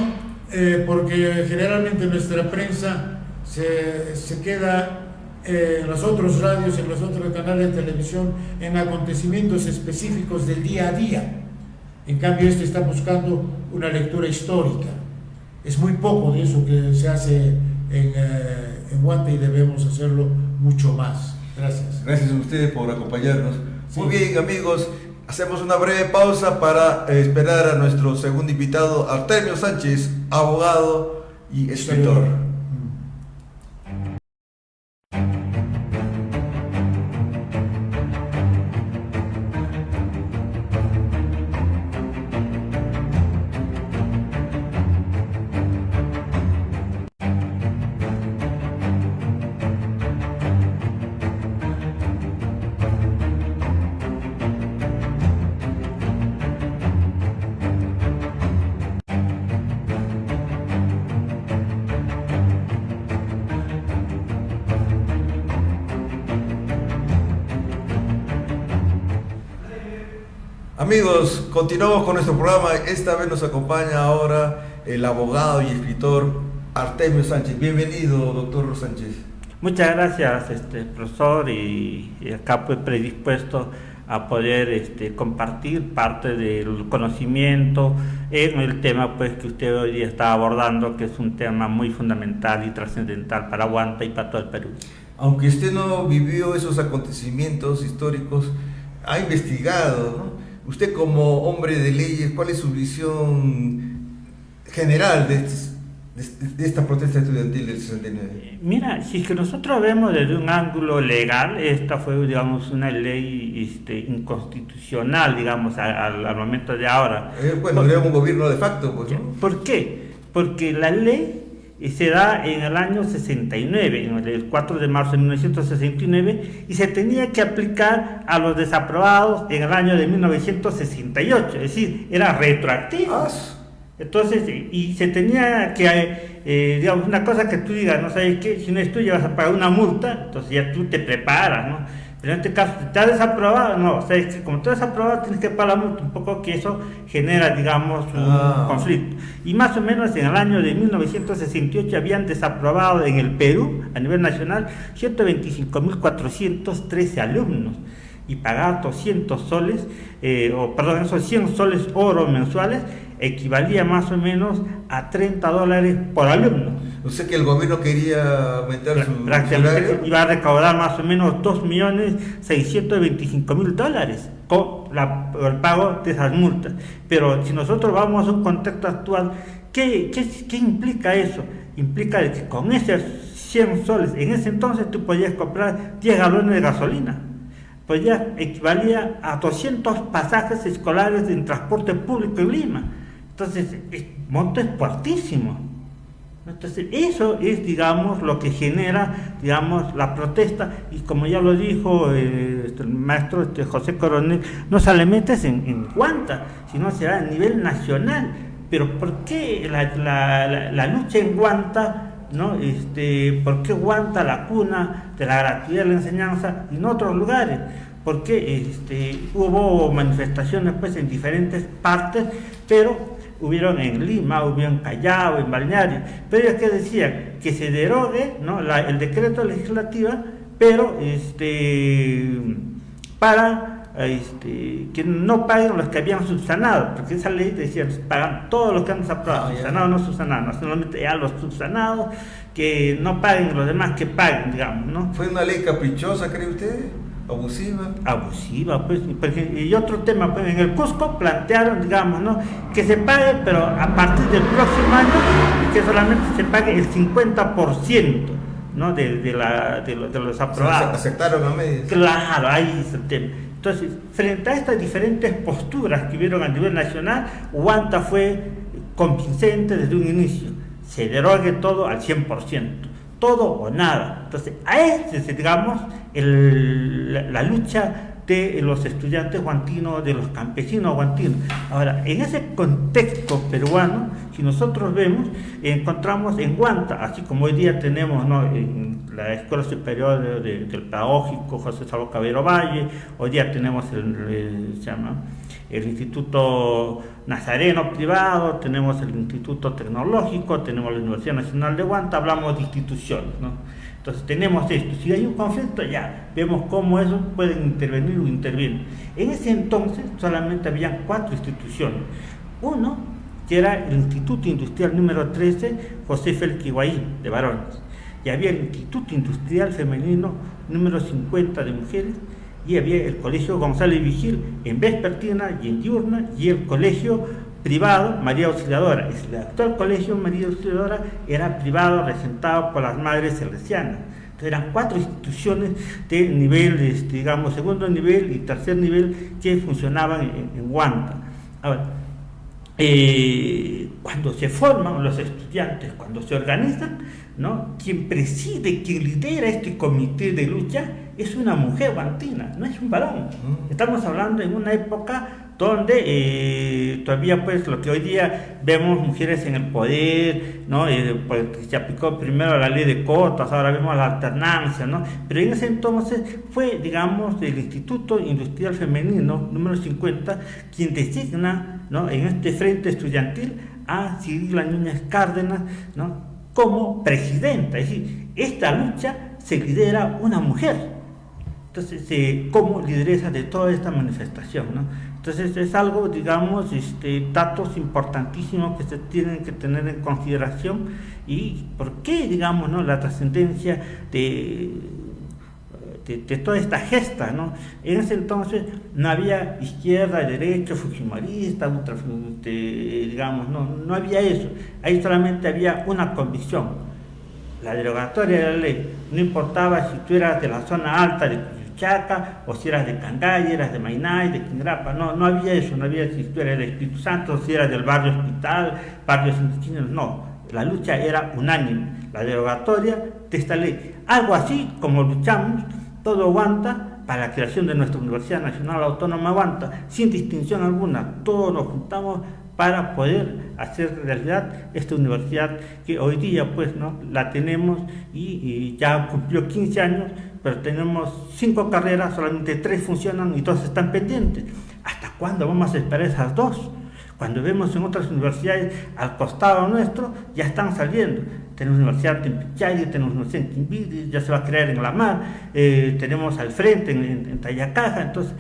Porque generalmente nuestra prensa se queda en los otros radios, en los otros canales de televisión, en acontecimientos específicos del día a día. En cambio, está buscando una lectura histórica. Es muy poco de eso que se hace en Guante y debemos hacerlo mucho más. Gracias. Gracias a ustedes por acompañarnos. Sí. Muy bien, amigos, hacemos una breve pausa para esperar a nuestro segundo invitado, Artemio Sánchez, abogado y escritor. Amigos, continuamos con nuestro programa. Esta vez nos acompaña ahora el abogado y escritor Artemio Sánchez. Bienvenido, doctor Sánchez. Muchas gracias, profesor, y acá pues predispuesto a poder compartir parte del conocimiento en el tema pues que usted hoy día está abordando, que es un tema muy fundamental y trascendental para Guanta y para todo el Perú. Aunque usted no vivió esos acontecimientos históricos, ha investigado, ¿no? Usted como hombre de leyes, ¿cuál es su visión general de esta protesta estudiantil del 69? Mira, si es que nosotros vemos desde un ángulo legal, esta fue, digamos, una ley inconstitucional, digamos, al momento de ahora. Bueno, era un gobierno de facto, pues, ¿no? ¿Por qué? Porque la ley se da en el año 69, el 4 de marzo de 1969, y se tenía que aplicar a los desaprobados en el año de 1968, es decir, era retroactivo. Entonces, y se tenía que, digamos, una cosa que tú digas, no sabes qué, si no es tuya vas a pagar una multa, entonces ya tú te preparas, ¿no? Pero en este caso, si está desaprobado, no, o sea, es que como está desaprobado, tienes que pagar la multa, un poco que eso genera, digamos, un conflicto. Y más o menos en el año de 1968 habían desaprobado en el Perú, a nivel nacional, 125.413 alumnos, y pagar 200 soles, esos 100 soles oro mensuales, equivalía más o menos a $30 por alumno. O sea que el gobierno quería aumentar su Prácticamente iba a recaudar más o menos $2.625.000 con el pago de esas multas. Pero si nosotros vamos a un contexto actual, ¿qué implica eso? Implica que con esos 100 soles, en ese entonces tú podías comprar 10 galones de gasolina. Pues ya equivalía a 200 pasajes escolares en transporte público en Lima. Entonces, el monto es fuertísimo. Entonces, eso es, digamos, lo que genera, digamos, la protesta. Y como ya lo dijo el maestro José Coronel, no solamente es en Huanta, sino se va a nivel nacional. Pero ¿por qué la lucha en Huanta, ¿no? ¿Por qué Huanta, la cuna de la gratuidad de la enseñanza, y en otros lugares? Porque hubo manifestaciones pues en diferentes partes, pero hubieron en Lima, hubieron en Callao, en Balneario, pero ellos que decían que se derogue, ¿no?, el decreto legislativo, pero para que no paguen los que habían subsanado, porque esa ley decía pagan todos los que han aprobado, subsanados, no subsanados, no solamente ya los subsanados, que no paguen los demás, que paguen, digamos, ¿no? ¿Fue una ley caprichosa, cree usted? ¿Abusiva? Abusiva, pues. Y otro tema, pues en el Cusco plantearon, digamos, ¿no?, que se pague, pero a partir del próximo año, que solamente se pague el 50%, ¿no?, de los aprobados. ¿Se aceptaron a medias? Claro, ahí es el tema. Entonces, frente a estas diferentes posturas que hubieron a nivel nacional, Huanta fue convincente desde un inicio: se derogue todo al 100%, todo o nada. Entonces, a este es, digamos, la lucha de los estudiantes huantinos, de los campesinos huantinos. Ahora, en ese contexto peruano, si nosotros vemos, encontramos en Huanta, así como hoy día tenemos, ¿no?, en la Escuela Superior del Pedagógico José Salvador Cabero Valle, hoy día tenemos el Instituto Nazareno privado, tenemos el Instituto Tecnológico, tenemos la Universidad Nacional de Huanta, hablamos de instituciones, ¿no? Entonces tenemos esto, si hay un conflicto ya vemos cómo eso pueden intervenir o intervienen. En ese entonces solamente habían 4 instituciones. Uno, que era el Instituto Industrial número 13, José Félix Higuaín, de varones, y había el Instituto Industrial Femenino número 50 de mujeres, y había el Colegio González Vigil en vespertina y en diurna, y el colegio privado María Auxiliadora. El actual colegio María Auxiliadora era privado, regentado por las Madres Salesianas. Entonces eran 4 instituciones de nivel, digamos, segundo nivel y tercer nivel, que funcionaban en Huanta. Ahora, cuando se forman los estudiantes, cuando se organizan, ¿no?, quien preside, quien lidera este comité de lucha es una mujer huantina, no es un varón. Estamos hablando en una época donde todavía, pues, lo que hoy día vemos mujeres en el poder, ¿no?, pues, se aplicó primero la ley de cotas, ahora vemos la alternancia, ¿no?, pero en ese entonces fue, digamos, el Instituto Industrial Femenino número 50 quien designa, ¿no?, en este frente estudiantil a Cirila Núñez Cárdenas, ¿no?, como presidenta. Es decir, esta lucha se lidera una mujer. Entonces, como lideresa de toda esta manifestación, ¿no? Entonces, es algo, digamos, datos importantísimos que se tienen que tener en consideración. Y por qué, digamos, ¿no?, la trascendencia de toda esta gesta, ¿no? En ese entonces no había izquierda, derecha, fujimorista, digamos, no había eso. Ahí solamente había una convicción: la derogatoria de la ley. No importaba si tú eras de la zona alta de Chaca, o si eras de Cangay, eras de Mainay, de Quingrapa, no había eso. No había si tú eras de Espíritu Santo, si eras del barrio Hospital, barrios indígenas, no. La lucha era unánime, la derogatoria de esta ley. Algo así como luchamos todo Huanta para la creación de nuestra Universidad Nacional Autónoma Huanta, sin distinción alguna. Todos nos juntamos para poder hacer realidad esta universidad que hoy día pues no la tenemos y ya cumplió 15 años, pero tenemos 5 carreras, solamente 3 funcionan y 2 están pendientes. ¿Hasta cuándo vamos a esperar esas 2? Cuando vemos en otras universidades al costado nuestro, ya están saliendo. Tenemos Universidad en Pichari, tenemos Universidad en Quimbiri, ya se va a crear en La Mar, tenemos al frente en Tayacaja. Entonces,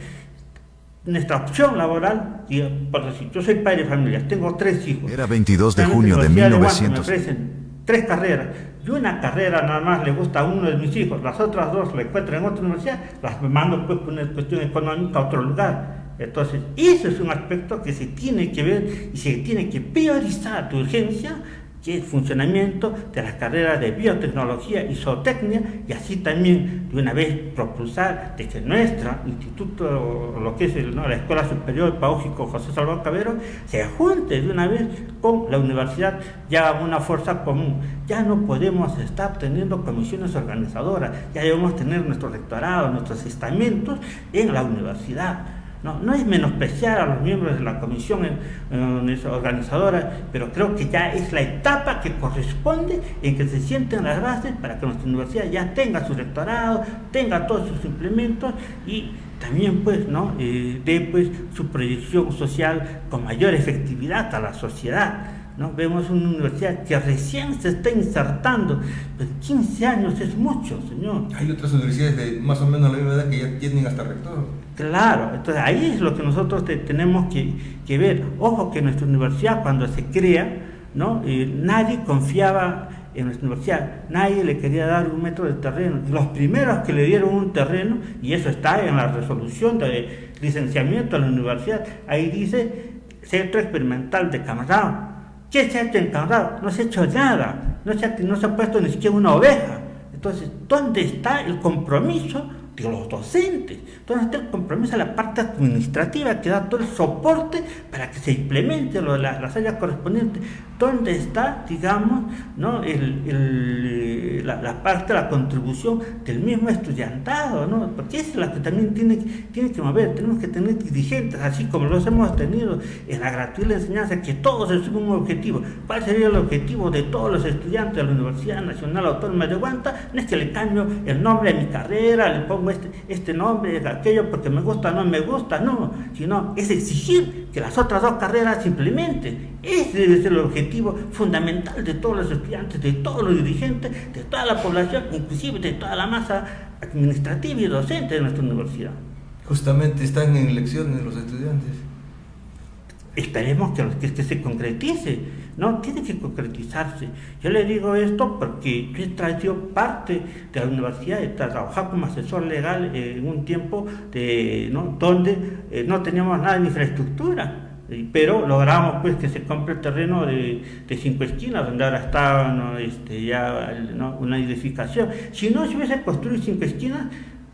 nuestra opción laboral, y por decir, yo soy padre de familia, tengo 3 hijos. Era 22 de junio de 1900. Me ofrecen 3 carreras, y una carrera nada más le gusta a uno de mis hijos, las otras 2 la encuentro en otra universidad, las mando pues por una cuestión económica a otro lugar. Entonces, ese es un aspecto que se tiene que ver y se tiene que priorizar de urgencia, que es el funcionamiento de las carreras de biotecnología y zootecnia, y así también de una vez propulsar de que nuestro instituto, lo que es la Escuela Superior Pedagógico José Salvador Cavero, se junte de una vez con la universidad, ya una fuerza común. Ya no podemos estar teniendo comisiones organizadoras, ya debemos tener nuestro rectorado, nuestros estamentos en la universidad. No es menospreciar a los miembros de la comisión organizadora, pero creo que ya es la etapa que corresponde en que se sienten las bases para que nuestra universidad ya tenga su rectorado, tenga todos sus implementos y también pues, dé pues su proyección social con mayor efectividad a la sociedad. ¿No? Vemos una universidad que recién se está insertando, pues 15 años es mucho, señor. Hay otras universidades de más o menos la misma edad que ya tienen hasta rector. Claro, entonces ahí es lo que nosotros tenemos que ver. Ojo que nuestra universidad cuando se crea, ¿no? Nadie confiaba en nuestra universidad, nadie le quería dar 1 metro de terreno. Los primeros que le dieron un terreno, y eso está en la resolución de licenciamiento a la universidad, ahí dice Centro Experimental de Camarado. ¿Qué se ha hecho en Camarado? No se ha hecho nada, no se ha puesto ni siquiera una oveja. Entonces, ¿dónde está el compromiso de los docentes? ¿Dónde está el compromiso de la parte administrativa que da todo el soporte para que se implemente lo de las áreas correspondientes? ¿Dónde está, digamos, ¿no? la parte de la contribución del mismo estudiantado, ¿no? Porque esa es la que también tiene que mover. Tenemos que tener dirigentes, así como los hemos tenido en la gratuita enseñanza, que todos se suben un objetivo. ¿Cuál sería el objetivo de todos los estudiantes de la Universidad Nacional Autónoma de Huanta? No es que le cambio el nombre a mi carrera, le pongo este nombre, aquello, porque me gusta, no me gusta, no, sino es exigir que las otras 2 carreras se implementen. Ese debe ser el objetivo fundamental de todos los estudiantes, de todos los dirigentes, de toda la población, inclusive de toda la masa administrativa y docente de nuestra universidad. Justamente están en elecciones los estudiantes. Esperemos que se concretice, ¿no? Tiene que concretizarse. Yo le digo esto porque yo he traído parte de la universidad, he trabajado como asesor legal en un tiempo donde no teníamos nada de infraestructura. Pero logramos pues que se compre el terreno de 5 esquinas, donde ahora está una edificación. Si no se hubiese construido 5 esquinas,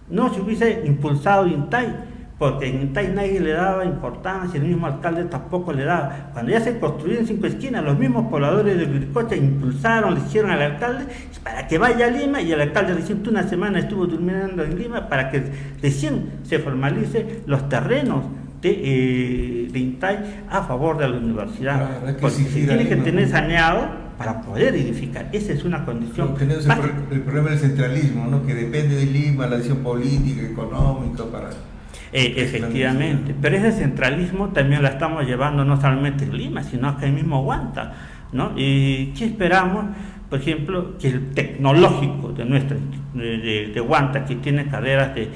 no se hubiese impulsado INTAI, porque en INTAI nadie le daba importancia, el mismo alcalde tampoco le daba. Cuando ya se construyeron 5 esquinas, los mismos pobladores de Luricocha impulsaron, le dijeron al alcalde para que vaya a Lima, y el alcalde recién una semana estuvo durmiendo en Lima para que recién se formalice los terrenos de INTAI a favor de la universidad, porque se tiene que tener saneado para poder edificar. Esa es una condición. Tenemos el problema del centralismo, ¿no? Que depende de Lima, la decisión política, económica para... efectivamente, pero ese centralismo también la estamos llevando no solamente en Lima, sino acá en mismo Huanta, ¿no? ¿Y qué esperamos? Por ejemplo, que el tecnológico de Huanta, que tiene carreras de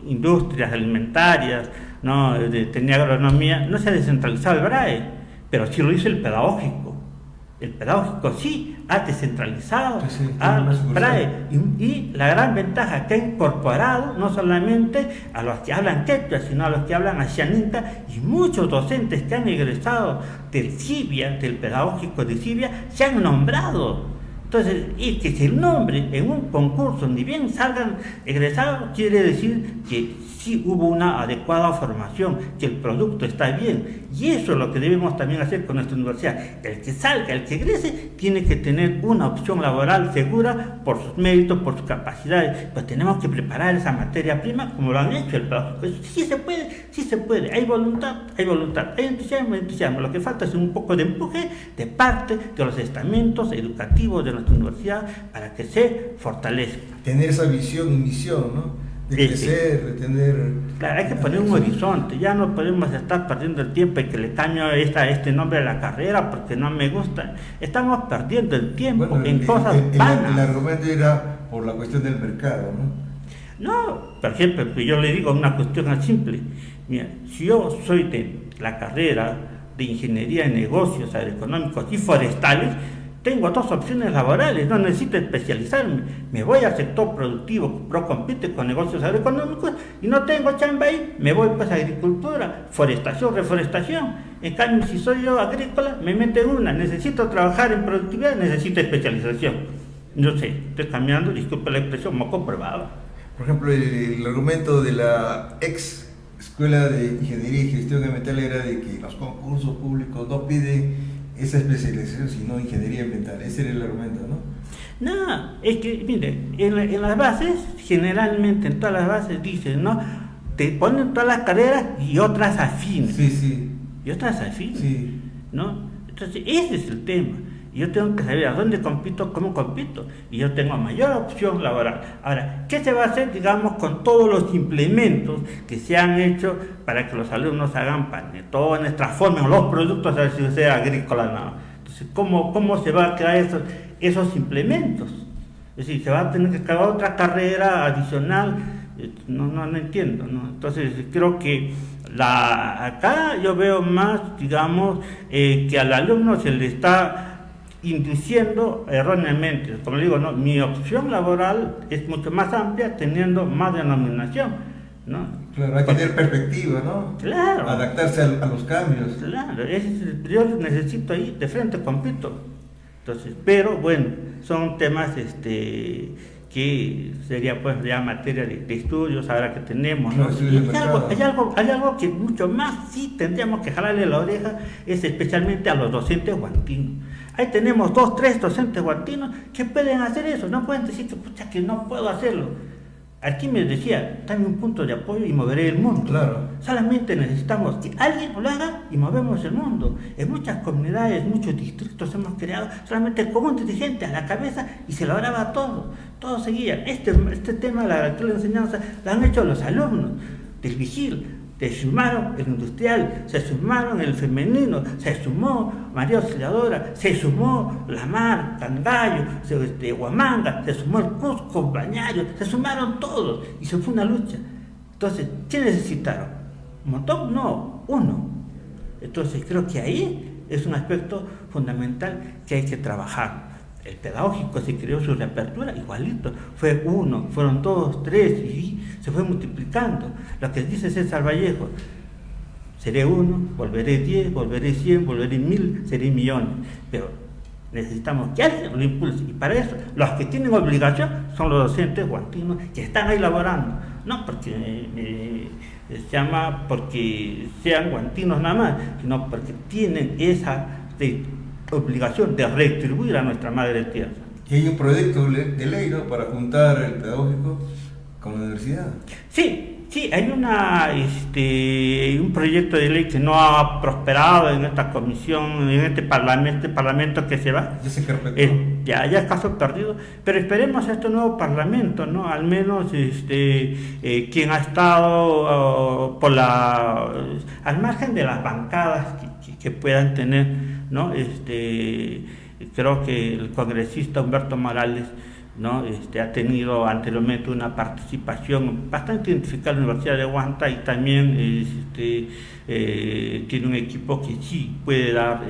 industrias alimentarias, ¿no? Tenía agronomía, no se ha descentralizado el BRAE, pero sí lo hizo el pedagógico. El pedagógico sí ha descentralizado al BRAE, y la gran ventaja que ha incorporado no solamente a los que hablan quechua, sino a los que hablan axianinca, y muchos docentes que han egresado del CIBIA, del pedagógico de CIBIA, se han nombrado Entonces, y que se nombre en un concurso, ni bien salgan egresados, quiere decir que sí hubo una adecuada formación, que el producto está bien. Y eso es lo que debemos también hacer con nuestra universidad. El que salga, el que egrese, tiene que tener una opción laboral segura por sus méritos, por sus capacidades. Pues tenemos que preparar esa materia prima como lo han hecho el pedagógico. Sí se puede. Hay voluntad, hay entusiasmo. Lo que falta es un poco de empuje de parte de los estamentos educativos de nuestra universidad para que se fortalezca. Tener esa visión y misión, ¿no? De crecer, de tener... Claro, hay que poner un horizonte, ya no podemos estar perdiendo el tiempo y que le cambio este nombre a la carrera porque no me gusta. Estamos perdiendo el tiempo en cosas vanas. El argumento era por la cuestión del mercado, ¿no? No, por ejemplo, yo le digo una cuestión simple. Mira, si yo soy de la carrera de Ingeniería en Negocios Agroeconómicos y Forestales, tengo dos opciones laborales, no necesito especializarme. Me voy al sector productivo, compite con negocios agroeconómicos y no tengo chamba ahí, me voy pues a agricultura, forestación, reforestación. En cambio, si soy yo agrícola, me meto en una, necesito trabajar en productividad, necesito especialización. No sé, estoy cambiando, disculpe la expresión, moco probado. Por ejemplo, el argumento de la ex Escuela de Ingeniería y Gestión Ambiental era de que los concursos públicos no piden esa especialización, sino ingeniería ambiental. Ese era el argumento, ¿no? No, es que, mire, en las bases, generalmente en todas las bases dicen, ¿no? Te ponen todas las carreras y otras afines. Sí. Y otras afines, sí. ¿no? Entonces, ese es el tema. Yo tengo que saber a dónde compito, cómo compito, y yo tengo mayor opción laboral. Ahora, ¿qué se va a hacer, digamos, con todos los implementos que se han hecho para que los alumnos hagan panetones, transformen los productos a la ciudad agrícola? No. Entonces, ¿cómo se va a crear esos implementos? Es decir, ¿se va a tener que crear otra carrera adicional? No entiendo, ¿no? Entonces, creo que acá yo veo más, digamos, que al alumno se le está induciendo erróneamente. Como le digo, ¿no? Mi opción laboral es mucho más amplia teniendo más denominación, ¿no? Claro, hay que tener perspectiva, ¿no? Claro. Adaptarse a los cambios. Claro, yo necesito ahí, de frente compito. Entonces, pero bueno, son temas que sería pues ya materia de estudios ahora que tenemos, ¿no? Hay algo que mucho más sí tendríamos que jalarle la oreja, es especialmente a los docentes guantinos. Ahí tenemos 2, 3 docentes guantinos que pueden hacer eso, no pueden decir que no puedo hacerlo. Aquí me decía, dame un punto de apoyo y moveré el mundo. Claro. Solamente necesitamos que alguien lo haga y movemos el mundo. En muchas comunidades, muchos distritos hemos creado solamente con un dirigente a la cabeza y se lograba todo. Todos seguían. Este tema de la enseñanza lo han hecho los alumnos del Vigil. Se sumaron el industrial, se sumaron el femenino, se sumó María Auxiliadora, se sumó La Mar, Cangallo, Huamanga, se sumó el Cusco, Bañario, se sumaron todos y se fue una lucha. Entonces, ¿qué necesitaron? ¿Un montón? No, uno. Entonces, creo que ahí es un aspecto fundamental que hay que trabajar. El pedagógico se creó su reapertura igualito, fue 1, fueron 2, 3 y se fue multiplicando. Lo que dice César Vallejo, seré 1, volveré 10, volveré 100, volveré 1000, seré millones, pero necesitamos que alguien lo impulse y para eso los que tienen obligación son los docentes guantinos que están ahí laborando, no porque se llama porque sean guantinos nada más, sino porque tienen esa obligación de retribuir a nuestra madre tierra. Y hay un proyecto de ley, ¿no?, para juntar el pedagógico con la universidad. Sí, hay un proyecto de ley que no ha prosperado en esta comisión, en este parlamento que se va. Ya se carpetó. Ya es caso perdido, pero esperemos a este nuevo parlamento, ¿no? Al menos quien ha estado al margen de las bancadas que puedan tener, ¿no? Creo que el congresista Humberto Morales, ¿no? Ha tenido anteriormente una participación bastante identificada en la Universidad de Huanta y también tiene un equipo que sí puede dar,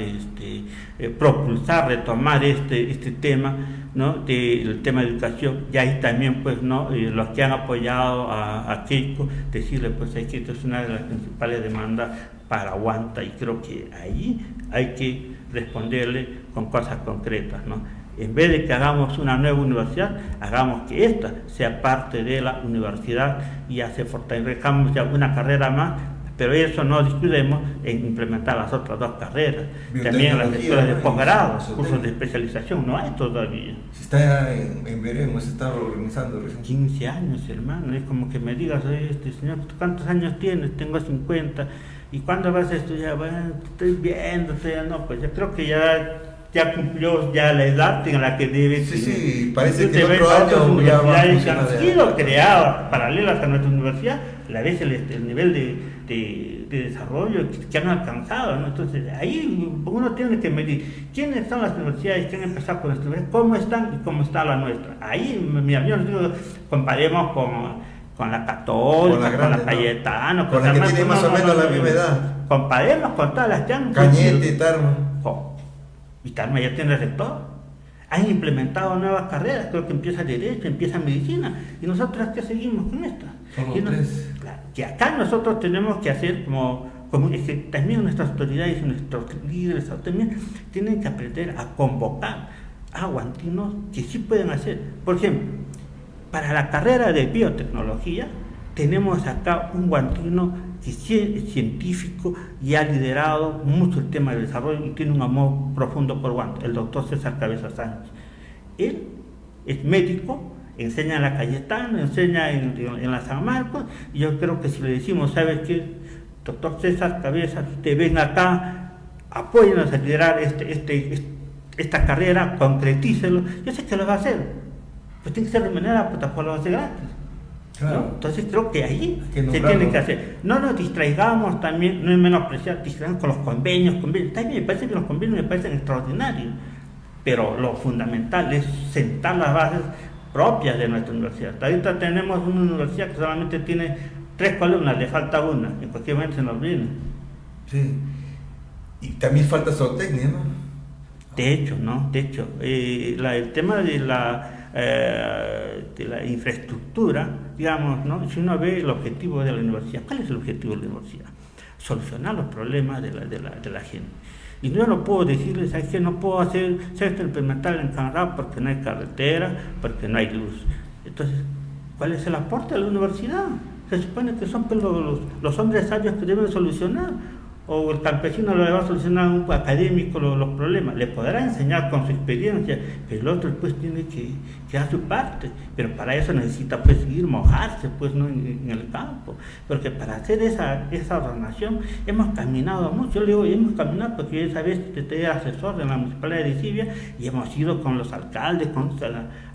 propulsar, retomar este tema, ¿no?, del tema de educación. Y ahí también, pues, ¿no?, los que han apoyado a Keiko, decirle pues que esto es una de las principales demandas para Huanta y creo que ahí hay que responderle con cosas concretas, ¿no? en vez de que hagamos una nueva universidad, hagamos que esta sea parte de la universidad y ya se fortalezcamos ya una carrera más, pero eso no descuidemos en implementar las otras 2 carreras. También las escuelas de posgrado, cursos de especialización, no hay todavía. Se está en veremos, se está organizando recién. 15 años, hermano, es como que me digas, señor, ¿cuántos años tienes? Tengo 50. ¿Y cuándo vas a estudiar? Bueno, estoy viendo, no, pues yo creo que ya cumplió ya la edad en la que debe. Sí, parece que el otro año ya va a universidades que han sido creadas paralelas a nuestra universidad, a la vez el nivel de desarrollo que han alcanzado, ¿no? Entonces ahí uno tiene que medir quiénes son las universidades que han empezado con estudiar, cómo están y cómo está la nuestra. Ahí, yo digo, comparemos con la Católica, con la Cayetano, con la que tiene más o menos la misma edad. Comparemos con todas las que han... Cañete, Tarma. Y Tarma ya tiene rector. Han implementado nuevas carreras, creo que empieza Derecho, empieza Medicina. ¿Y nosotros qué seguimos con esta? Son los 3. Que acá nosotros tenemos que hacer como es que también nuestras autoridades y nuestros líderes también tienen que aprender a convocar a guantinos que sí pueden hacer. Por ejemplo, para la carrera de biotecnología tenemos acá un guantino que sí es científico y ha liderado mucho el tema del desarrollo y tiene un amor profundo por guante, el doctor César Cabeza Sánchez. Él es médico, enseña en la Cayetano, enseña en la San Marcos, y yo creo que si le decimos, ¿sabes qué? Doctor César Cabeza, usted venga acá, apóyenos a liderar esta carrera, concretícelo, yo sé que lo va a hacer. Pues tiene que ser remunerado, pues tampoco lo va a hacer gratis. Claro. ¿No? Entonces creo que ahí se tiene que hacer. No nos distraigamos también, no es menospreciar, distraigamos con los convenios. También me parece que los convenios me parecen extraordinarios, pero lo fundamental es sentar las bases propias de nuestra universidad. Ahorita tenemos una universidad que solamente tiene 3 columnas, le falta una, en cualquier momento se nos viene. Sí, y también falta zootecnia, ¿no? De hecho, el tema de la infraestructura, digamos, ¿no? Si uno ve el objetivo de la universidad, ¿cuál es el objetivo de la universidad? Solucionar los problemas de la gente. Y yo no puedo decirles, ¿sabes qué? No puedo hacer centro experimental en Canadá porque no hay carretera, porque no hay luz. Entonces, ¿cuál es el aporte de la universidad? Se supone que son los hombres sabios que deben solucionar. O el campesino le va a solucionar a un académico los problemas, le podrá enseñar con su experiencia, pero el otro pues tiene que dar su parte, pero para eso necesita pues ir mojarse pues no en el campo, porque para hacer esa ordenación hemos caminado mucho. Yo le digo, hemos caminado porque esa vez estoy asesor de la municipalidad de Sibia y hemos ido con los alcaldes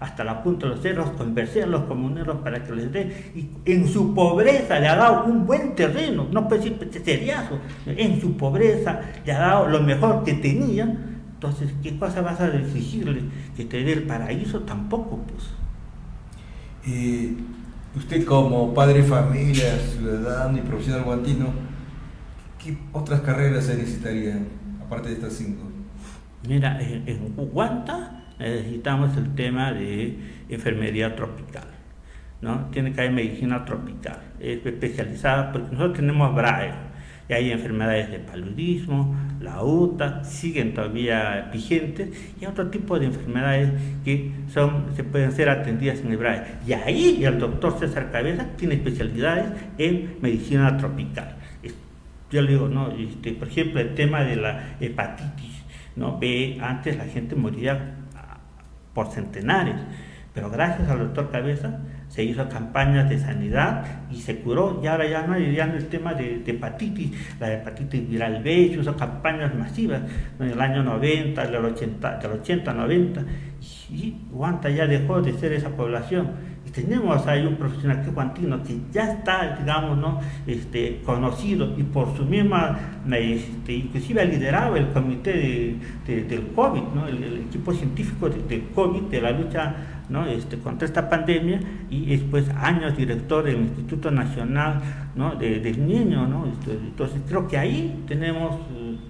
hasta la punta de los cerros, conversar a los comuneros para que les dé, y en su pobreza le ha dado un buen terreno, no puede decir seriazo, en su pobreza le ha dado lo mejor que tenía. Entonces, ¿qué cosa vas a exigirle? ¿Que te dé el paraíso? Tampoco, pues. Usted como padre de familia, ciudadano y profesional guantino, ¿qué otras carreras se necesitarían, aparte de estas 5? Mira, en Guanta necesitamos el tema de enfermería tropical, ¿no? Tiene que haber medicina tropical, especializada, porque nosotros tenemos BRAE, y hay enfermedades de paludismo, la UTA, siguen todavía vigentes, y otro tipo de enfermedades que se pueden ser atendidas en el BRAE. Y ahí el doctor César Cabeza tiene especialidades en medicina tropical. Yo le digo, ¿no? Por ejemplo, el tema de la hepatitis, ¿no? Antes la gente moría por centenares, pero gracias al doctor Cabeza se hizo campañas de sanidad y se curó, y ahora ya no hay el tema de hepatitis, la hepatitis viral B, se hizo campañas masivas en el año 90, del 80, 90, y Guanta ya dejó de ser esa población. Y tenemos ahí un profesional que es guantino, que ya está, digamos, ¿no? Conocido, y por su misma, inclusive ha liderado el comité del COVID, ¿no? el equipo científico del COVID, de la lucha, ¿no? Contra esta pandemia, y después años director del Instituto Nacional, ¿no? del Niño, ¿no? Entonces creo que ahí tenemos,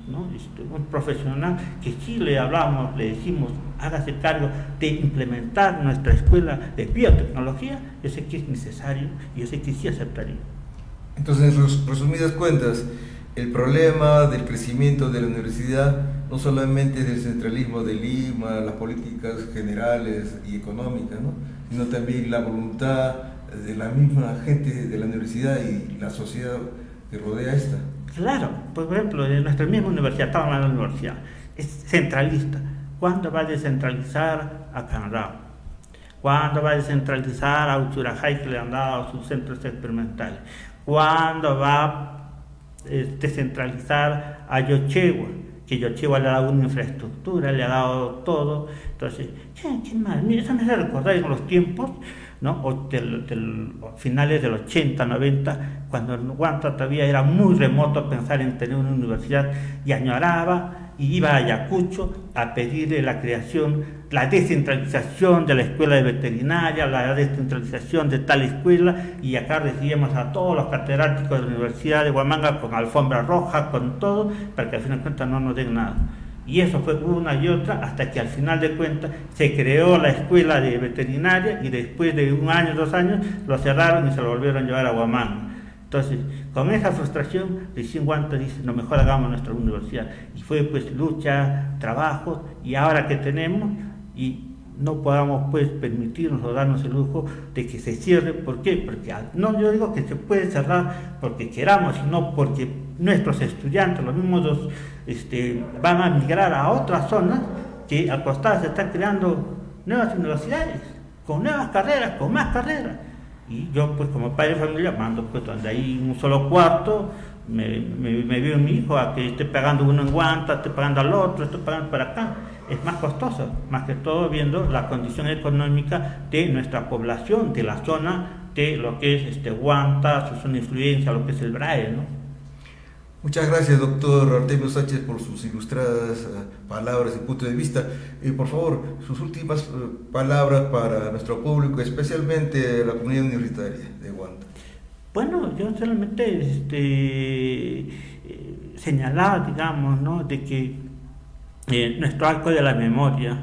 ¿no? Un profesional que sí le hablamos, le decimos, hágase cargo de implementar nuestra escuela de biotecnología. Yo sé que es necesario y yo sé que sí aceptaría. Entonces, resumidas cuentas, el problema del crecimiento de la universidad no solamente del centralismo de Lima, las políticas generales y económicas, ¿no? Sino también la voluntad de la misma gente de la universidad y la sociedad que rodea esta. Claro, por ejemplo, en nuestra misma universidad, estamos hablando de la universidad, es centralista. ¿Cuándo va a descentralizar a Canadá? ¿Cuándo va a descentralizar a Uchurajay, que le han dado sus centros experimentales? ¿Cuándo va a descentralizar a Yochegua? Que Yochegua le ha dado una infraestructura, le ha dado todo. Entonces, ¿qué más? Mira, eso me hace recordar en los tiempos, ¿no? Finales del 80, 90, cuando en Huanta todavía era muy remoto pensar en tener una universidad, y añoraba y iba a Ayacucho a pedirle la creación, la descentralización de la escuela de veterinaria, la descentralización de tal escuela, y acá recibíamos a todos los catedráticos de la Universidad de Huamanga con alfombra roja, con todo, para que al final de cuentas no nos den nada. Y eso fue una y otra, hasta que al final de cuentas se creó la escuela de veterinaria, y después de 1 año, 2 años, lo cerraron y se lo volvieron a llevar a Huamanga. Entonces, con esa frustración, recién Huanta dice, no, mejor hagamos nuestra universidad. Y fue pues lucha, trabajo, y ahora que tenemos, y no podamos pues permitirnos o darnos el lujo de que se cierre. ¿Por qué? Porque no, yo digo que se puede cerrar porque queramos, sino porque nuestros estudiantes, los mismos van a migrar a otras zonas, que al costado se están creando nuevas universidades, con nuevas carreras, con más carreras. Y yo pues como padre de familia mando pues donde hay un solo cuarto, me veo mi hijo a que esté pagando uno en Huanta, esté pagando al otro, esté pagando para acá. Es más costoso, más que todo viendo la condición económica de nuestra población, de la zona, de lo que es Huanta, su zona de influencia, lo que es el BRAE, ¿no? Muchas gracias, doctor Artemio Sánchez, por sus ilustradas palabras y punto de vista. Por favor, sus últimas palabras para nuestro público, especialmente la comunidad universitaria de Huanta. Bueno, yo solamente señalar, digamos, ¿no?, de que nuestro arco de la memoria,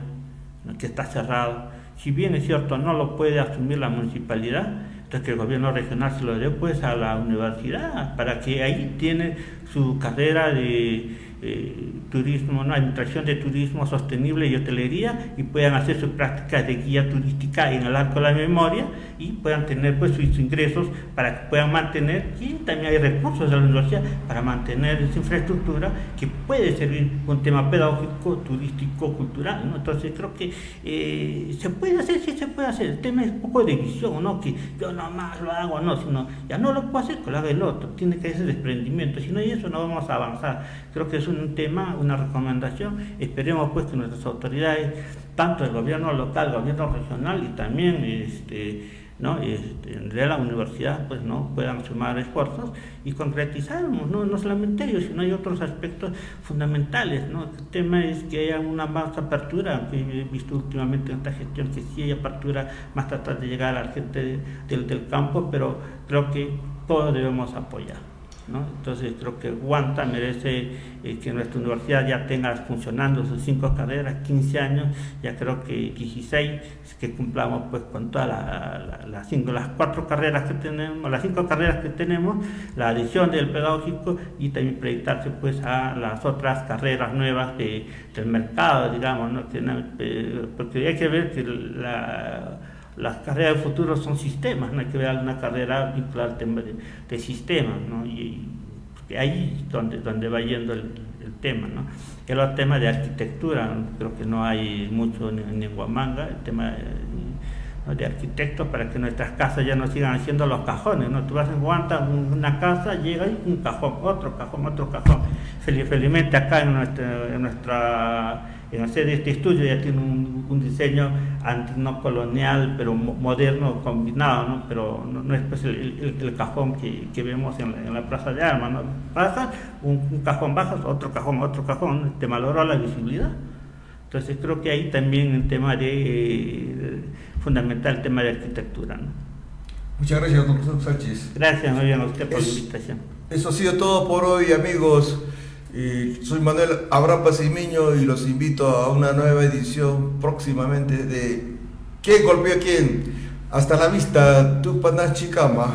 ¿no?, que está cerrado, si bien es cierto no lo puede asumir la municipalidad, entonces que el gobierno regional se lo dé pues a la universidad, para que ahí tiene su carrera de turismo, ¿no?, administración de turismo sostenible y hotelería, y puedan hacer sus prácticas de guía turística en el arco de la memoria, y puedan tener pues sus ingresos para que puedan mantener, y también hay recursos de la universidad para mantener esa infraestructura que puede servir un tema pedagógico, turístico, cultural, ¿no? Entonces creo que se puede hacer, sí se puede hacer. El tema es un poco de visión, ¿no?, que yo nomás lo hago, no, sino ya no lo puedo hacer, que lo haga el otro, tiene que hacer desprendimiento, si no hay eso no vamos a avanzar. Creo que es un tema, una recomendación. Esperemos pues que nuestras autoridades, tanto el gobierno local, el gobierno regional y también de la universidad, pues no puedan sumar esfuerzos y concretizarnos, no solamente ellos, sino hay otros aspectos fundamentales, ¿no? El tema es que haya una más apertura, que he visto últimamente en esta gestión que sí hay apertura, más tratar de llegar a la gente del campo, pero creo que todos debemos apoyar, ¿no? Entonces creo que Huanta merece que nuestra universidad ya tenga funcionando sus 5 carreras, 15 años, ya creo que 16, que cumplamos pues con todas las 4 carreras que tenemos, las 5 carreras que tenemos, la adición del pedagógico, y también proyectarse pues a las otras carreras nuevas del mercado, digamos, ¿no? Porque hay que ver que las carreras de futuro son sistemas, no hay que ver una carrera vinculada al tema de sistemas, ¿no? Y ahí es donde va yendo el tema, ¿no? El otro tema de arquitectura, creo que no hay mucho ni en Huamanga, el tema de arquitectos, para que nuestras casas ya no sigan haciendo los cajones, ¿no? Tú vas en Huanta, una casa, llega y un cajón, otro cajón. Felizmente acá en la sede de este estudio ya tiene un diseño no colonial, pero moderno, combinado, ¿no? Pero no es pues el cajón que vemos en la Plaza de Armas, ¿no? Pasa, un cajón bajas, otro cajón, te malogró la visibilidad. Entonces creo que ahí también el tema fundamental, el tema de arquitectura, ¿no? Muchas gracias, doctor Sánchez. Gracias, muy bien a usted por la invitación. Eso ha sido todo por hoy, amigos. Soy Manuel Abraham Pacimiño y los invito a una nueva edición próximamente de ¿Quién golpeó a quién? Hasta la vista, Tupanac Chicama.